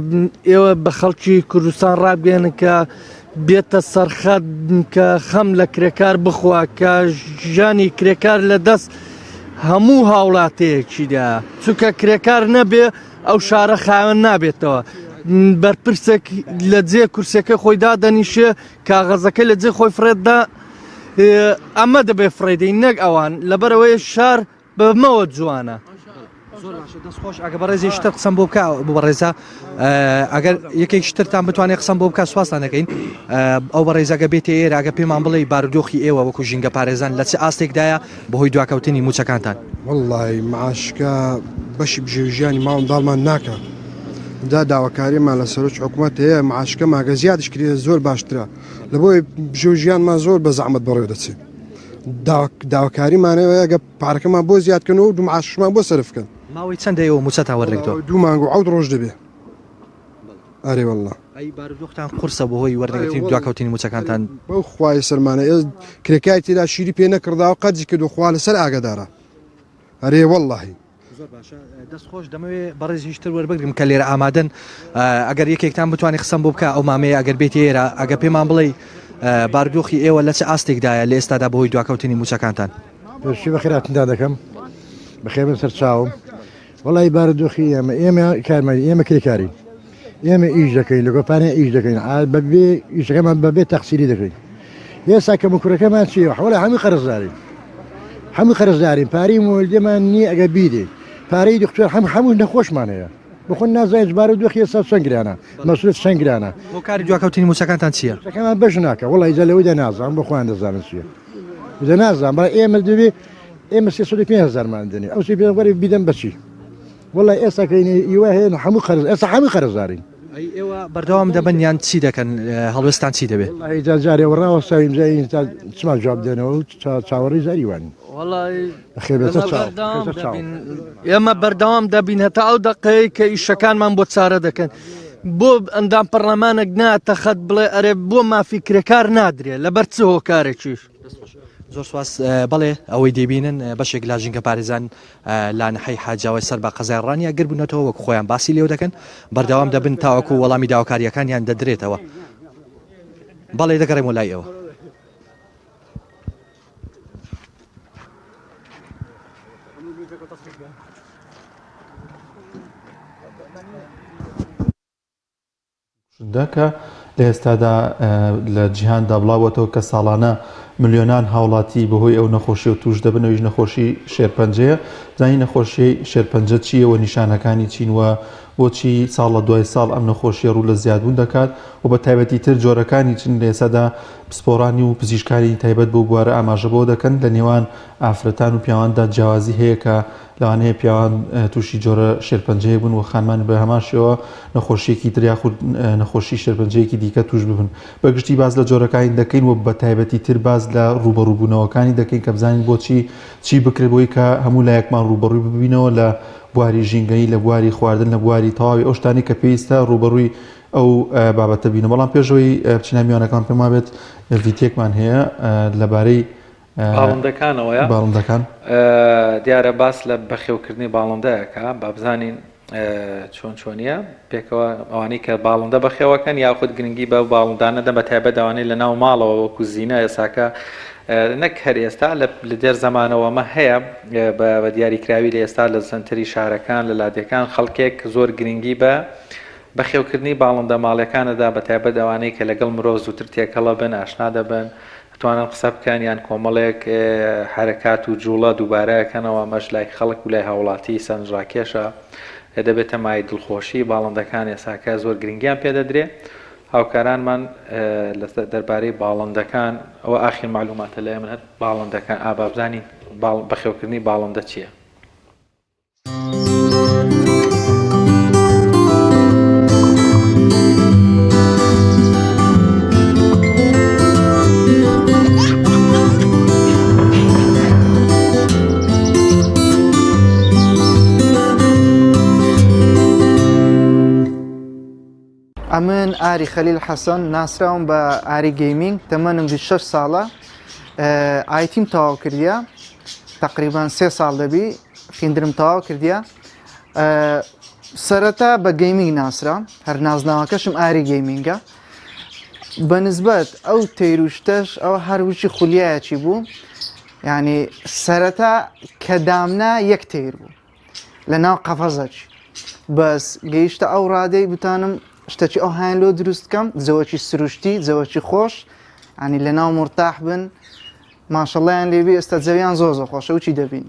ئێوە بە خەڵکی کوردستان ڕابگەێنن کە بێتە سەرخەت کە خەم لە کرێکار بخوا کە ژیانی کرێکار لە دەست هەموو هاوڵاتەیەکیدا چونکە کرێکار نەبێ ئەو شارە خاوێن نابێتەوە بەرپرسێک لە جێ کورسەکە خۆی دادەنیشێ کاغەزەکە لە جێ خۆی فرێتدا ئەمە دەبێ فرێدەی نەک ئەوان لەبەرەوەی شار بەمەوە جوانە دەستخۆش ئەگە بەڕێزی شتر قسەم بۆ بکە بەڕێزا ئەگەر یەکێک شترتان بتوانێت قسەم بۆ بکە سواسان دەکەین ئەو بەڕێزاگە بێتە ئێرە ئەگە پێمان بڵێ بارودۆخی ئێوە وەکو ژینگە پارێزان لە چ ئاستێکدایە بەهۆی دواکەوتنی موچەکانتان وەڵڵی معاشکە بەشی بژێژیانی ماڵنداڵمان ناکە دا داواکاریمان لە سەرۆک حکوومەت هەیە معاشکە ماگە زیادش کرێ زۆر باشترە لە بۆی ژێژیانمان زۆر بە زەحمەت بەڕێوە دەچێت داواکاریمانەوە ئەگە پارەکەمان بۆ زیادکەن و دوو معاشمان بۆ سەرفکەن ماوەی چەندەوە موچەتان وەرگرتەوە 2 مانگ و 7 ڕۆژ دەبێ ئەرێ وەڵڵا ئەی بارودۆختان قورسە بەهۆی وەرنەگرتنی دواکەوتنی موچەکانتان بەو خوای سەرمانە ئێ کرێکای تێدا شیری پێ نەکرداوە قەرزی کردو خوا لەسەر ئاگدارە ئەرێ وەڵڵاهی زۆر باشە دەستخۆش دەمەوێت بەڕێزیشتر وەربگرم کە لێرە ئامادەن ئەگەر یەکێکتان بتوانێت قسەم بۆ بکە ئەو مامەیە ئەگەر بێتی ئێرە ئەگە پێمان بڵێ بارودۆخی ئێوە لە چه ئاستێکدایە لە ئێستادا بەهۆی دواکەوتنی موچەکانتان پێشی بەخێراتندا دەکەم بەخێبن سەر چاوم وەڵی بارودۆخی ئێمە کارمەری ئێمە کرێکاری ئێمە ئیش دەکەین لە گۆپانە ئیش دەکەین بەبێ ئیشەکەمان بەبێ تەقسیری دەکەین ئێستا کە مکوڕەکەمان چیە وەڵی هەمووی خەرزدارین هەموو خەرزدارین پارەی مۆلدەمان نییە ئەگە بیدێ پارەی دکتۆر هەموو نەخۆشمان هەیە بخۆن نازانێت بارودۆخی ئێستا چەند گرانە مەسئولێت چەند گرانە بۆ کاری دواکەوتنی موچەکانتان چییە؟ ئەەکەمان بەش ناکە وڵی جە لەوەی دەنازان بۆ خۆیان دەزانن چیە دەنازان بەڵای ئێمە دەبێ ئێمە 350,000مان دێنێ ئەو وەری بیدەم بەچی وڵی ئێستا کەینی ئیوە هەیە هەموو خەرز ئێستا هەموو خەرزدارین ئێوە بەردەوام دەبن یان چی دەکەن هەڵوێستان چی دەبێت؟ جارێ وەڕاوە ساویم زای چما جواب دێنەوە و چاوەڕی زاریوانی ئێمە بەردەوام دەبین هەتا ئەو دقەیە کە ئیشەکانمان بۆ چارە دەکەن بۆ ئەندام پەرلەمانێک ناتە خەت بڵێ ئەرێ بۆ مافی کرێکار نادرێ لەبەر چ هۆکارێکیش زۆر سواس بەڵێ ئەوەی دەبینن بەشێک لا ژینگە پارێزان لا نەحەی حاجاوی سەر بە قەزای ڕانیا گربوونەتەوە وەکو خۆیان باسی لێو دەکەن بەردەوام دەبن تاوەکو وەڵامی داواکاریەکانیان دەدرێتەوە بەڵێ دەگەڕێمەوە لای ئێوە دەکە لە ئێستادا لە جیهاندا بڵاوەتەوە کە ساڵانە ملیۆنان هاوڵاتی بەهۆی ئەو نەخۆشی و توش دەبنەوەی نەخۆشی شێرپەنجەیە زانی نەخۆشی شێرپەنجە چیەوە نیشانەکانی چینوە بۆچی ساڵ لە دوای ساڵ ئەم نەخۆشیە ڕوو لە زیادبوون دەکات و بە تایبەتی تر جۆرەکانی چن لە ئێسادا پسپۆڕانی و پزیشکانی تایبەت بۆ بوارە ئاماژەبەوە دەکەن لە نێوان ئافرەتان و پیاواندا جیاوازی هەیە کە لەوانەیە پیاوان تووشی جۆرە شێرپەنجەیە بوون و خانمان بە هەماشەوە نەخۆشیەکی تر یاخود نەخۆشی شێرپەنجەیەکی دیکە توش ببن بەگشتی باز لە جۆرەکانی دەکەین و بە تایبەتی تر باز لە ڕوبەڕووبوونەوەکانی دەکەین کە بزانین بۆچی چی بکرێت بۆی کە هەموو لایەکمان ڕوبەڕووی ببینەوە لە بواری ژینگەی لە بواری خواردن لە بواری تەواوی ئەو شتانی کە پێویستە ڕوبەڕووی ئەو بابەتە بینە بەڵام پێشەوەی بچینە میوانەکان پێم وابێت ڤیدیۆکمان هەیە لەبارەی باڵندەکانەوەیە باڵندەکان دیارە باس لە بەخێوکردنی باڵندەیەکە با بزانین چۆن چۆنیە پێکەوە ئەوانەی کە باڵندە بەخێوەکەن یاخود گرنگی بە باڵندانەدا بە تایبەت ئەوانەی لە ناو ماڵەوە وەکو زینە ئێساکە نەک هەر ئێستا لە دێر زەمانەوەمە هەیە بە دیاریکراوی لە ئێستا لە سنتری شارەکان لە لادەکان خەڵکێک زۆر گرنگی بە بەخێوکردنی باڵندە ماڵەکانەدا بە تایبەت ئەوانەی کە لەگەڵ مرۆڤ زووتر تێکەڵە بن ئاشنا دەبن توانن قسە بکەن یان کۆمەڵێک حرکات و جوڵە دووبارەکەنەوە مەش لای خەڵک و لای هاوڵاتی سەرنجڕاکێشە دەبێتە مای دڵخۆشی باڵندەکان ئێساکە زۆر گرنگیان پێدەدرێ هاوکارانمان لە دەربارەی باڵندەکان ئەوە ئاخر معلوماتە لای من هەر باڵندەکان ئابابزانی بەخێوکردنی باڵندە چییە؟ ئەمن ئاری خەلیل حەسەن ناسراوم بە ئاری گەیمینگ تەمەنم 26 ساڵە ئایتیم تەواو کردیە تقریبان 3 ساڵ دەبی خوێندنم تەواو کردیە سەرەتا بە گەیمینگ ناسرا هەر نازناوەکەشم ئاری گەیمینگە بەنسبەت ئەو تەیروشتەش ئەو هەروشی خولیایەکی بوو یعنی سەرەتا کە دامنا یەک تەیر بوو لە ناو قەفەزەکی بەس گەیشتە ئەو ڕادەی بتانم شتێکی ئەو هاان لۆ دروست بکەم جەوەکی سروشتی جەوەکی خۆش ینی لە ناو مرتاح بن ماشەڵەیان لێبی ئێستا جەویان زۆر خۆشە وچی دەبین.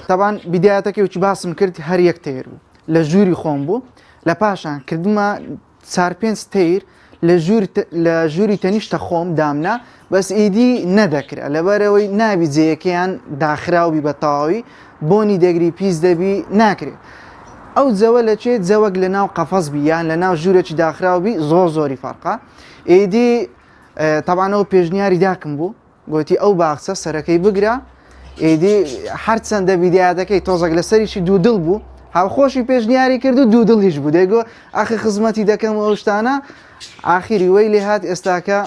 تەبان بیدایەتەکەی وچی باسم کرد هەر یەک تەیر بوو لە ژووری خۆم بوو لە پاشان کردمە 4-5 تەیر لە ژووری تەنیشتە خۆم دامنا بەس ئیدی نەدەکرا لەبەرەوەی نابی جەیەکەیان داخراوی بە تەواوی بۆنی دەگری پیس دەبی ناکرێت ئەو جەوە لە چێت جەوەک لە ناو قەفەز بی یان لە ناو ژوورێکی داخراوبی زۆری فەرقا ئیدی تەبانەوە پێشنیاری داکم بوو گوتی ئەو باخچە سەرەکەی بگرە ئیدی هەرچەندە بیدایەتەکەی تۆزێک لەسەریشی دوودڵ بوو هاوخۆشی پێشنیاری کرد و دوودڵیش بوو دەیگۆ ئاخی خزمەتی دەکەم ئەو شتانە ئاخیری وەی لێ هات ئێستاکە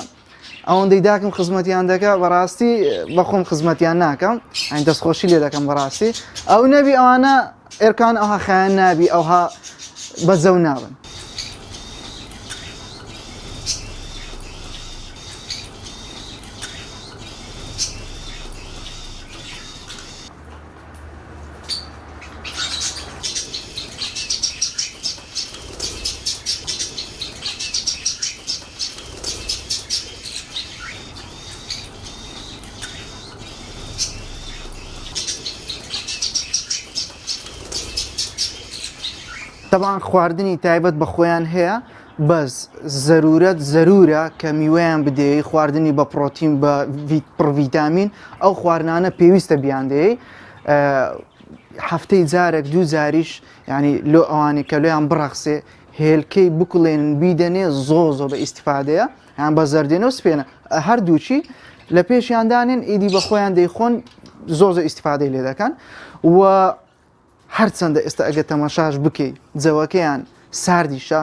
ئەوەندەی داکەم خزمەتیان دەکە بەڕاستی بەخۆم خزمەتیان ناکەم ئەین دەستخۆشی لێ دەکەم بەڕاستی ئەو نەبی ئەوانە ئێرکان ئەوها خایان نابی ئەوها بەجەو نابن. طبعا خواردنی تایبەت بە خۆیان هەیە بەس زەرورە کە میوەیان بدەیە خواردنی بە پرۆتین بە پڕڤیتامین ئەو خواردانە پێویستە بیاندەیە هەفتەی جارێک دوو جاریش ینی لۆ ئەوانی کە لۆیان بڕەخسێ هێلکەی بکڵێنن بیدەنێ زۆ بە ئیسیفادەیە یان بە زەردێنەوە سپێنە هەردووچی لە پێشیاندانێن ئیدی بە خۆیان دەیخۆن زۆ ئیسیفادەی لێ دەکەن و هەرچەندە ئێستا ئەگە تەماشاش بکەیت جەوەکەیان ساردیشە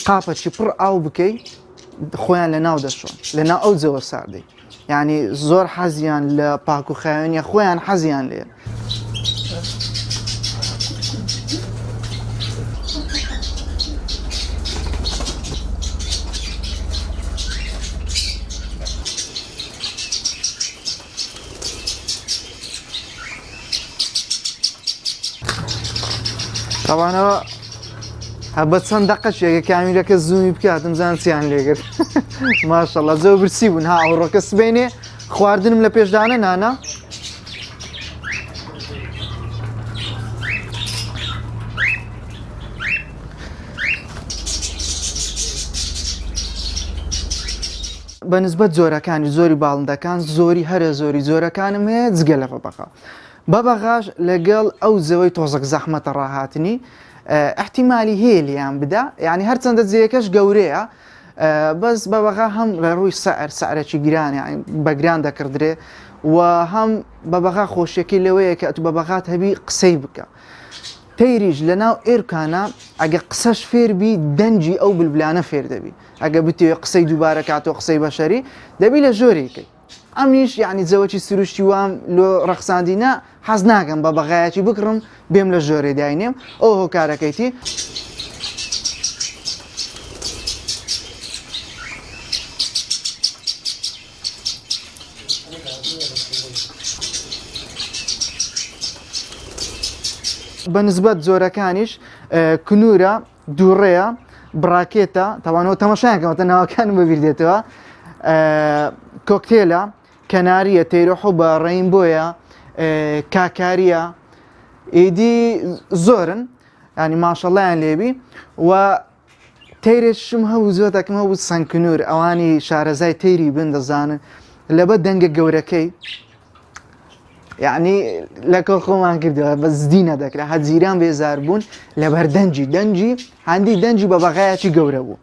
قاپەکی پڕ ئاو بکەیت خۆیان لە ناو دەشۆن لە ناو ئەو جەوە ساردەی یعنی زۆر حەزیان لە پاک و خاوێنیە خۆیان حەزیان لێ. تاوانەوە بە چەند دەقەشێکە کامیرەکە زوومی بکاتم زان چیان لێگرت ماشەڵڵا زۆر برسی بوون ها ئەوڕۆکە سبێنێ خواردنم لە پێشدانە نانە بەنسبەت زۆرەکانی زۆری باڵندەکان زۆری هەرە زۆری زۆرەکانم هەیە جگە لە بەبەغا بەبەغاش لەگەڵ ئەو زەوەی تۆزەک زەحمەتە ڕاهاتنی احتیمالی هەیە لیان بدا یعنی هەرچەندە جێیەکەش گەورەیە بەس بەبەغا هەم لە ڕووی سەعرێکی گران بە گران دەکردرێ و هەم بەبەغا خۆشیەکەی لەوەیە کە ئەتو بەبەغات هەبی قسەی بکە تەیریش لە ناو ئێرکانە ئەگە قسەش فێربی دەنجی ئەو بلبلانە فێر دەبی ئەگە بتێ قسەی دووبارە کاتۆ قسەی بەشەری دەبی لە ژۆرێکی ئەمیش یعنی جەوەی سروشتی وام لۆ ڕەخساندینە حەز ناکەم بە بەغایەکی بکڕم بێم لە ژۆرێ داینێم ئەو هۆکارەکەیتی بەنسبەت زۆرەکانیش کنورە دووڕێە براکێتە تاوانەوە تەماشایانکەمەتە ناوەکان بەبیر دێتەوە کۆکتێلە کەناریە تەیرۆحو بە ڕێینبۆیە کاکاریە ئیدی زۆرن ینی ماشەڵڵیان لێبی و تەیرێکشم هەبوو زۆرتەکەم هەبوو سەنگکنور ئەوانی شارەزای تەیری بن دەزانن لەبەر دەنگە گەورەکەی یعنی لە کۆخۆمان کردەوە بە زدینە دەکرا هەجیران بێزار بوون لەبەر دەنجی هەندی دەنجی بە بەغایەکی گەورە بوو.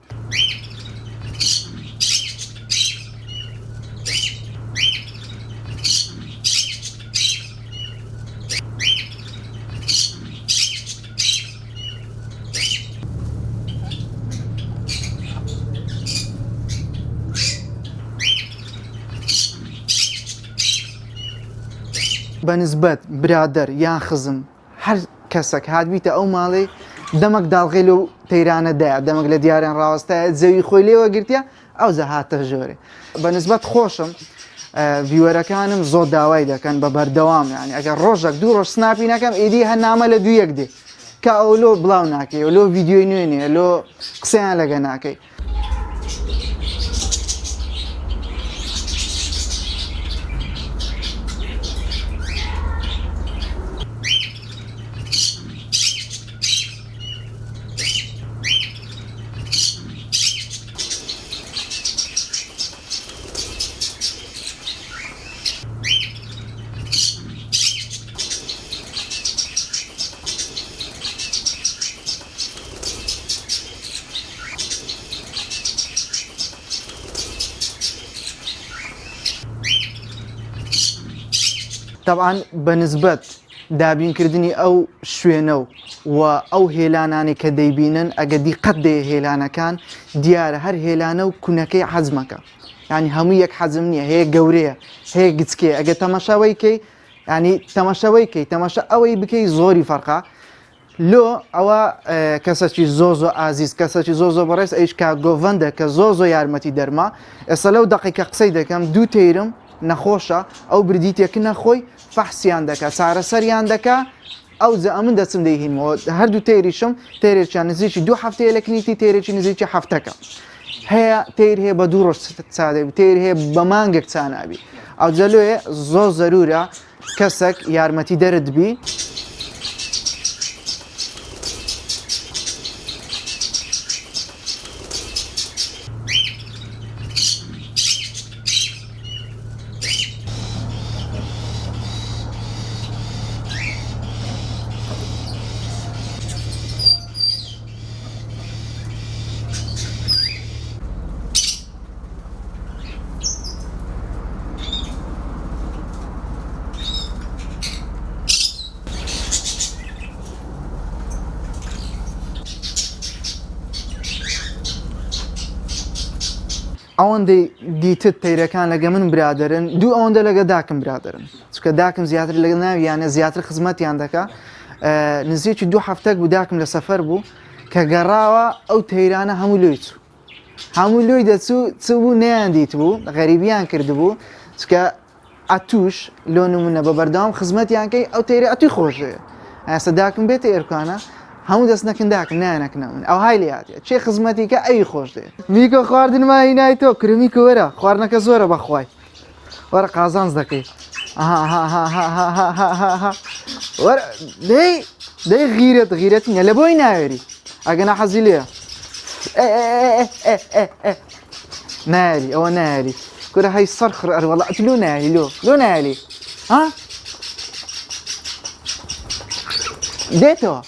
بەنسبەت برادەر یان خزم هەر کەسێک هاتبیتە ئەو ماڵێ دەمەک داڵغێ لەو تەیرانەدایە دەمەک لە دیاریان ڕاوەستایە زەوی خۆی لێوە گرتیا ئەو زەهاتە ژۆرێ بەنسبەت خۆشم ڤیوەرەکانم زۆر داوای دەکەن بە بەردەوام یانی ئەگەر ڕۆژێک دوو ڕۆژ سناپی نەکەم ئیدی هەرنامە لە دوو یەک دێ کە ئەو لۆ بڵاو ناکەی لۆ ڤیددیۆی نوێنێ لۆ قسەیان لەگە ناکەی. طبعاً بەنسبەت دابینکردنی ئەو شوێنە و ئەو هێلانانی کە دەیبینن ئەگە دیقەت دێ هێلانەکان دیارە هەر هێلانە و کوونەکەی حەزمەکە ینی هەموو یەک حەزم نییە هەیە گەورەیە هەیە گچکێ ئەگە تەماشاوەیکەی ینی تەماشاوەیکەی تەماشا ئەوەی بکەی زۆری فەرقا لۆ ئەوە کەسێکی زۆ ئازیز کەسێکی زۆ بەڕێز ئەیش کا گۆڤەندە کە زۆ یارمەتی دەرما ئێستا لەو دقیقە قسەی دەکەم دوو تێرم نەخۆشە ئەو بردیتێک نەخۆی فەحسیان دەکات چارەسەریان دەکا ئەو ئەمن دەچم دەیهینەوە هەردوو تێریشم تێرێکیان نزیکی دوو هەفتەیە لە کنیتی تێرێکی نزیکی هەفتەکە هەیە تێر هەیە بە دوو ڕۆژ چادەبی تێر هەیە بە مانگێک چانابی ئەو جەلوێ زۆر زەرورە کەسێک یارمەتی دەردبی ئەوەندەی دیتت تەیرەکان لەگە من برادرن دوو ئەوەندە لەگە داکم برادرن چکە داکم زیاتر لەگە ناویانە زیاتر خزمەتیان دەکا نزیکی دوو هەفتەک بوو داکم لە سەفەر بوو کە گەڕاوە ئەو تەیرانە هەموو لۆی چوو هەموو لۆی دەچوو چ بوو نەیان دیت بوو غەریبیان کردبوو چکە ئەتوش لۆ نمونە بە بەردەوام خزمەتیانکەی ئەو تەیرە ئەتوی خۆشەیە ئەستا داکم بێتە ئێرکانە هەموو دەست نەکەنداکە نانەکەنە من ئەو های لاتێ چێ خزمەتیکە ئەی خۆش دێ میکۆ خواردنمایی نای تۆ کرمیکە وەرە خواردنەکە زۆرە بەخوای وەرە قازانز دەکەی وەرە دەی غیرەتینە لە بۆی ناوێری ئەگەنا حەزی لێە ناری ئەوە ناری کورە هەی سەرخڕ ئەروەڵات لۆ ناری لۆ ناری ها دێتەوە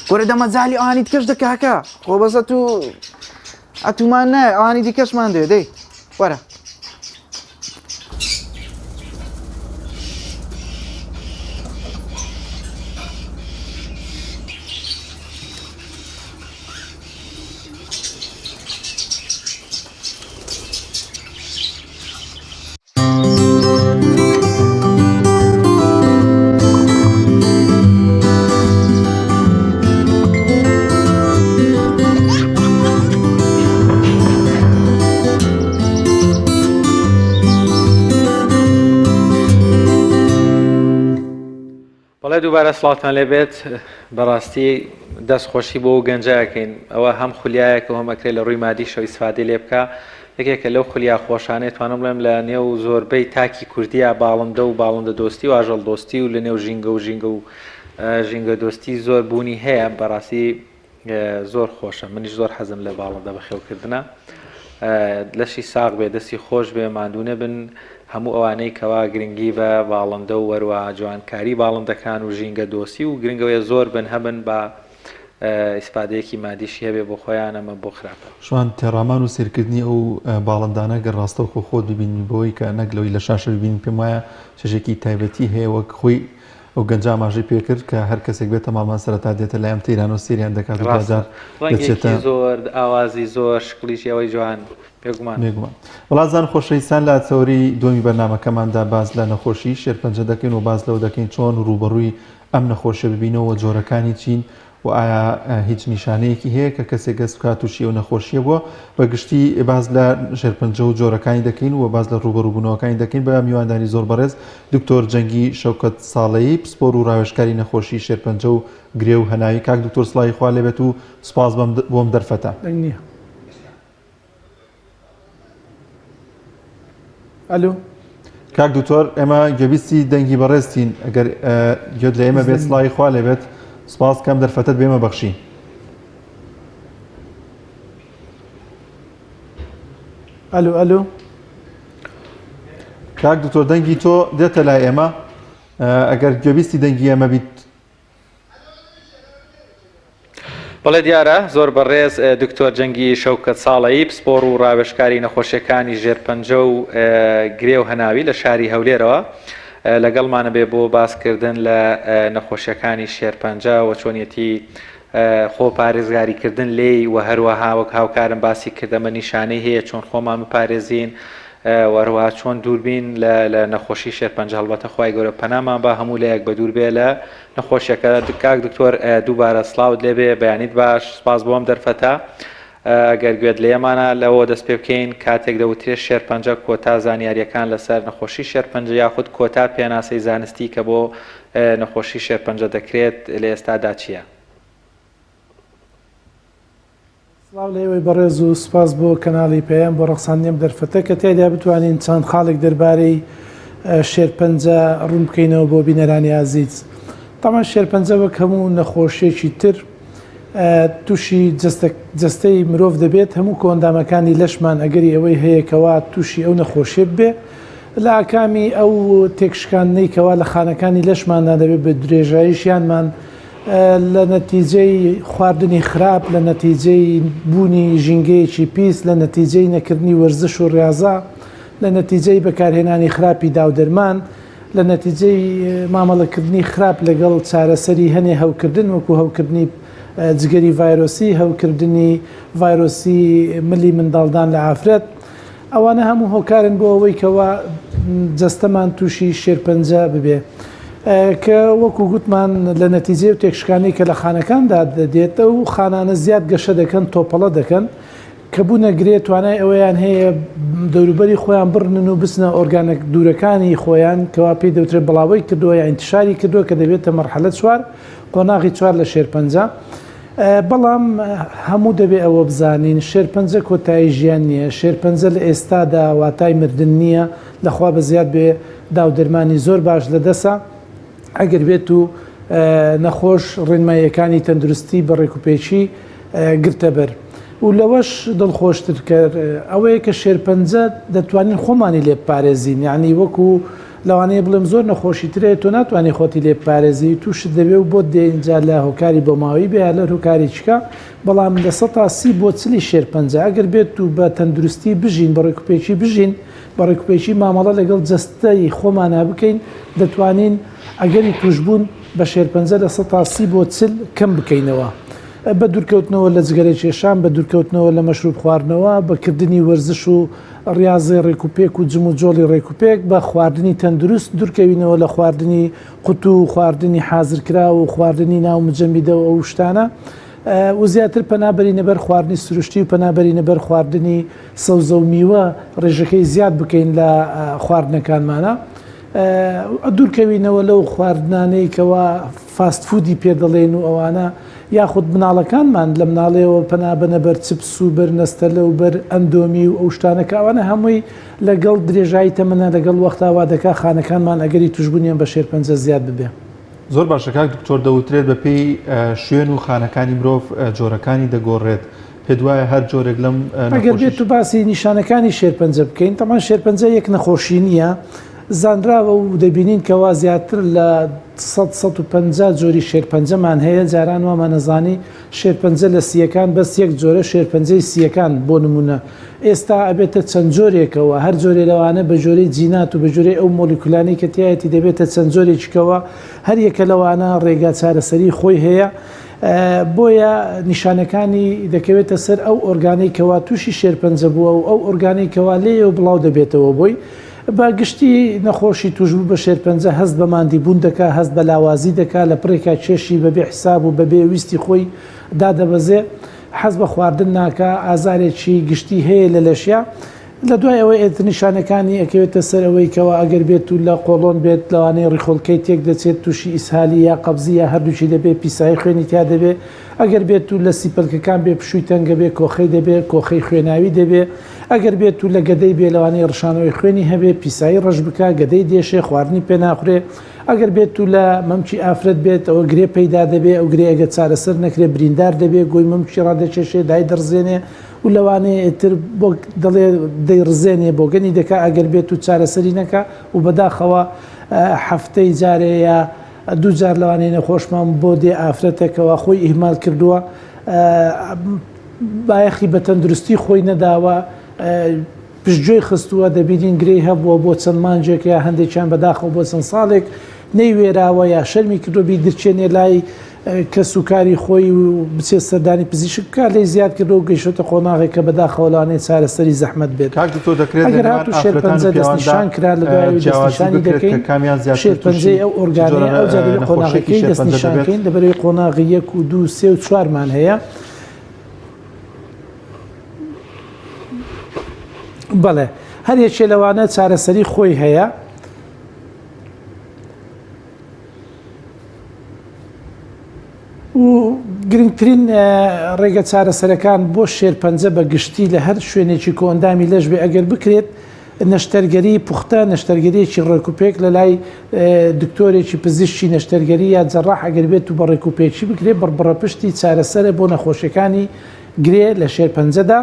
کورە دەمەجای ئانی دیکەش دەکاکە خۆ بەزە تو ئەتومان نایە ئانی دیکەشمان دێ دەی وەرە دووبارە سڵاتان لێبێت بەڕاستی دەستخۆشی بۆ گەنجەکەین ئەوە هەم خولیایەکە هەمەکرێت لە ڕووی مادی شەوی سفادی لێ بکە یەکێکە لەو خولیا خۆشانێت توانم بڵێم لە نێو زۆربەی تاکی کوردیە باڵندە و باڵندە دۆستی و ئاژەڵ دۆستی و لە نێو ژینگە و ژینگە دۆستی زۆر بوونی هەیە بەڕاستی زۆر خۆشە منیش زۆر حەزم لە باڵندە بەخێوکردنە لەشی ساغ بێ دەستی خۆش بێ مادوونە بن هەموو ئەوانەی کەوا گرنگی بە باڵندە و وەروە جوانکاری باڵندەکان و ژینگە دۆسی و گرنگەوەی زۆر بن هەبن بە ئیسپادەیەکی مادیشی هەبێ بۆ خۆیان ئەمە بۆ خراپە شوان تێڕامان و سیرکردنی ئەو باڵندانە گەر ڕاستە و خۆت ببینی بۆی کە نەگلەوەی لە شاشە ببین پێم وایە شەژێکی تایبەتی هەیە وەک خۆی ئەو گەنج ئاماژەی پێکرد کە هەر کەسێک بێتە ماڵمان سەرەتا دێتە لایەم تەیران و سریان دەکات و بازار دەچێتە زۆر ئاوازی زۆر شکلیشی ئەوەی جوان بێگومان وڵاتزان خۆشەویستان لە چەوەری دومی بەرنامەکەماندا باز لە نەخۆشی شێرپەنجە دەکەین و باز لەو دەکەین چۆن ڕوبەڕووی ئەم نەخۆشیە ببینەوە جۆرەکانی چین و ئایا هیچ نیشانەیەکی هەیە کە کەسێک گەست بکات تووشی ئەو نەخۆشیە بووە بەگشتی باز لە شێرپەنجە و جۆرەکانی دەکەین و باز لە ڕوبەڕووبوونەوەکانی دەکەین بە میوانداری زۆر بەڕێز دکتۆر جەنگی شەوکەت ساڵەیی پسپۆر و ڕاوێژکاری نەخۆشی شێرپەنجە و گرێ و هەناوی کاک دکتۆر سڵاوی خوا لێبێت و سوپاس بۆم دەرفەتە ئەلو کاک دکتۆر ئێمە گەبیستی دەنگی بەڕێستین ئەگەر گوێت لە ئێمە بێت سڵاوی خوا لێبێت سپاس کەم دەرفەتت بێمە بەخشی ئەلو کاک دکتۆر دەنگی تۆ دێتە لای ئێمە ئەگەر گوێبیستی دەنگی ئێمە بیت بەڵێ دیارە زۆر بەڕێز دکتۆر جەنگی شەوکەت ساڵەیی پسپۆر و ڕاوێژکاری نەخۆشیەکانی ژێرپەنجە و گرێ و هەناوی لە شاری هەولێرەوە لەگەڵمانە بێ بۆ باسکردن لە نەخۆشیەکانی شێرپەنجە و چۆنیەتی خۆ پارێزگاریکردن لێی و هەروەها وەک هاوکارم باسی کردەمە نیشانەی هەیە چۆن خۆمان بپارێزین وەروەها چۆن دووربین لە نەخۆشی شێرپەنجە هەڵبەتە خوای گەورە پەنامان بە هەموو لە یەک بە دوور بێ لە نەخۆشیەکە کاک دکتۆر دووبارە سڵاوت لێبێ بەیانیت باش سپاس بۆم دەرفەتە ئەگەر گوێت لە ئێمانە لەوە دەست پێ بکەین کاتێک دەوترێت شێرپەنجە کۆتا زانیاریەکان لەسەر نەخۆشی شێرپەنجە یاخود کۆتا پێناسەی زانستی کە بۆ نەخۆشی شێرپەنجە دەکرێت لە ئێستادا چییە؟ سڵاو لێوەی بەڕێز و سپاس بۆ کەناڵی پێیان بۆ ڕەخساندنیم دەرفەتە کە تێدا بتوانین چەند خاڵێک دەربارەی شێرپەنجە ڕوون بکەینەوە بۆ بینەرانی ئازیز. تامان شێرپەنجە وەک هەموو نەخۆشیێکی تر تووشی جەستەی مرۆڤ دەبێت هەموو کۆندامەکانی لەشمان ئەگەری ئەوەی هەیەکەوە تووشی ئەو نەخۆشیە بێ لە ئاکامی ئەو تێکشکاندنەی کەوا لە خانەکانی لەشماندا دەبێت بە درێژاییشیانمان لە نەتیجەی خواردنی خراپ لە نەتیجەی بوونی ژینگەیەکی پیس لە نەتیجەی نەکردنی وەرزش و ڕاضا لە نەتیجەی بەکارهێنانی خراپی داودەرمان لە نەتیجەی مامەڵەکردنی خراپ لەگەڵ چارەسەری هەنێ هەوکردن وەکو هەوکردنی جگەری ڤایرۆسی هەوکردنی ڤایرۆسی ملی منداڵدان لە ئافرەت ئەوانە هەموو هۆکارن بۆ ئەوەی کەوا جەستەمان تووشی شێرپەنجە ببێ کە وەکو گوتمان لە نەتیجێ و تێکشکانی کە لە خانەکاندا دەدێتە و خانانە زیاد گەشە دەکەن تۆپەڵە دەکەن کە بوو نەگرێت توانای ئەوەیان هەیە دەوروبەری خۆیان بڕنن و بچنە ئۆرگانە دوورەکانی خۆیان کەوا پێی دەوترێت بڵاوی کردووە یا ئینتشاری کردووە کە دەبێتە مەرحەلە چوار قۆناغی 4 لە شێرپەنجە. بەڵام هەموو دەبێ ئەوە بزانین شێرپەنجە کۆتایی ژیان نییە، شێرپەنجە لە ئێستادا واتای مردن نییە، لەخوا بە زیاد بێ داودەرمانی زۆر باش لە دەسە ئەگەر بێت و نەخۆش ڕێنماییەکانی تەندروستی بە ڕێکوپێکی گرتە بەر. و لەوەش دڵخۆشتر کرد ئەوەیە کە شێرپەنجە دەتوانین خۆمانی لێ بپارێزین، یعنی وەکو لەوانەیە بڵێم زۆر نەخۆشی ترێت تۆ ناتوانانی خۆتی لێ بپارێزی تووشت دەبێ و بۆ دێنجا لە هۆکاری بۆ ماوەی بێ لەر هۆکاری چکە، بەڵام لە 130 بۆ چلی شێرپەنجە ئەگەر بێت و بە تەندروستی بژین بە ڕێکوپێکی بژین بە ڕێکوپێکی مامەڵە لەگەڵ جەستەی خۆمانە بکەین دەتوانین ئەگەری توشبوون بە شێرپەنجە لە 130 بۆ چل کەم بکەینەوە. بە دوورکەوتنەوە لە جگەرە کێشان، بە دوورکەوتنەوە لە مەشروب خواردنەوە، بەکردنی وەرزش و ڕاضی ڕێکوپێک و جم و جۆڵی ڕێکوپێک، بە خواردنی تەندروست دوورکەوینەوە لە خواردنی قوت و خواردنی حازرکرا و خواردنی ناو مجەمیدەوە ئەو شتانە و زیاتر پەنابەری نەبەر خواردنی سروشتی و پەنابەری نەبەر خواردنی سەوزە و میوە ڕێژەکەی زیاد بکەین لە خواردنەکانمانە. دوورکەوینەوە لەو خواردنانەی کەوا فاستفودی پێ دەڵێن و ئەوانە یاخود مناڵەکانمان لە مناڵەوە پەنابەنە بەر چپس و بەر نەستەلە و بەر ئەندۆمی و ئەو شتانەکەوانە هەمووی لەگەڵ درێژایی تەمەنە لەگەڵ وەختاوا دەکا خانەکانمان ئەگەری توشببوونیان بە شێرپەنجە زیاد ببێ. زۆر باشە کاک دکتۆر دەوترێت بە پێی شوێن و خانەکانی مرۆڤ جۆرەکانی دەگۆڕێت. پێ دوایە هەر جۆرێک لەم ئەگەر بێت و باسی نیشانەکانی شێرپەنجە بکەین تەمان شێرپەنجە یەک نەخۆشی نییە زانراوە و دەبینین کەوا زیاتر لە 150 جۆری شێرپەنجەمان هەیە جاران وامانەزانی شێرپەنجە لە سیەکان بەس یەک جۆرە شێرپەنجەی سیەکان بۆ نمونە ئێستا ئەبێتە چەند جۆرێکەوە هەر جۆرێ لەوانە بە جۆرەی جینات و بە جۆرەی ئەو مۆلیکولانی کە تایەتی دەبێتە چەند جۆرێکەوە هەر یەکە لەوانە ڕێگا چارەسەری خۆی هەیە بۆیە نیشانەکانی دەکەوێتە سەر ئەو ئۆرگانەی کەوا تووشی شێرپەنجە بووە و ئەو ئۆرگانەی کەوا لێ و بڵاو دەبێتەوە بۆی باگشتی نەخۆشی توشبوو بە شێرپەنجە هەست بە ماندیبوون دەکا هەست بە لاوازی دەکا لە پڕێکا چێشی بەبێ حساب و بەبێ ویستی خۆی دادەبەزێ حەز بە خواردن ناکە ئازارێکی گشتی هەیە لە لەشیا لە دوای ئەوەی ئێتر نیشانەکانی ئەکەوێتە سەر ئەوەی کەەوە ئەگەر بێت و لە قۆڵۆن بێت لەوانەیە ڕیخۆڵکەی تێک دەچێت تووشی ئیسهالی یا قەبزی یا هەردووچی دەبێ پیسایی خوێنی تا دەبێ ئەگەر بێت و لە سیپەلکەکان بێ پشووی تەنگە بێ کۆخەی دەبێ کۆخەی خوێناوی دەبێ ئەگەر بێت و لە گەدەی بێ لەوانەیە ڕشانەوەی خوێنی هەبێ پیسایی ڕەش بکە گەدەی دێشێ خواردنی پێ ناخورێ ئەگەر بێت و لە مەمچی ئافرەت بێت ئەوە گرێ پەیدا دەبێ ئەو گرێ ئەگە چارەسەر نەکرێ بریندار دەبێ گۆی مەمچی ڕادەچێشێ دای دەڕزێنێ و لەوانەیە ئێتر بۆ دەڵێ دەیڕزێنێ بۆگەنی دەکا ئەگەر بێت و چارەسەری نەکە و بەداخەوە هەفتەی جارەیە دوو جار لەوانەیە نەخۆشمان بۆ دێ ئافرەتێکەوە خۆی ئیهمال کردووە بایەخی بە تەندروستی خۆی نەداوە پشتگوێی خستووە دەبینین گرەی هەبووە بۆ چەند مانجێک یا هەندێکیان بەداخەوە بۆ چەند ساڵێک نەیوێراوە یا شەرمی کردوبی درچێنێ لای کە سوکاری خۆی و بچێت سەردانی پزیشک بکە لەی زیاد کردو و گەیشتە قۆناغێک کە بەداخەوەڵانێ چارەسەری زەحمەت بێت ئەگەر هات و شێرپەنجە دەستنیشان کرا لە دوای دەستنیشانی دەکەین شێرپەنجەی ئەو ئۆرگانەیە ئەو جارێ قۆناغەکەی دەستنیشانکەین لەبەرەوەی قۆناغی 1 و 2 3 و 4مان هەیە بەڵێ هەر یەکێ لەوانە چارەسەری خۆی هەیە و گرنگترین ڕێگە چارەسەرەکان بۆ شێرپەنجە بە گشتی لە هەر شوێنێکی کۆندامی لەش بێ ئەگەر بکرێت نەشتەرگەری پوختە نەشتەرگەریەکی ڕێکوپێک لە لای دکتۆرێکی پزیشکی نەشتەرگەری یا جەڕاح ئەگەر بێت و بە ڕێکوپێکی بکرێت بڕبڕەپشتی چارەسەرە بۆ نەخۆشیەکانی گرێ لە شێرپەنجەدا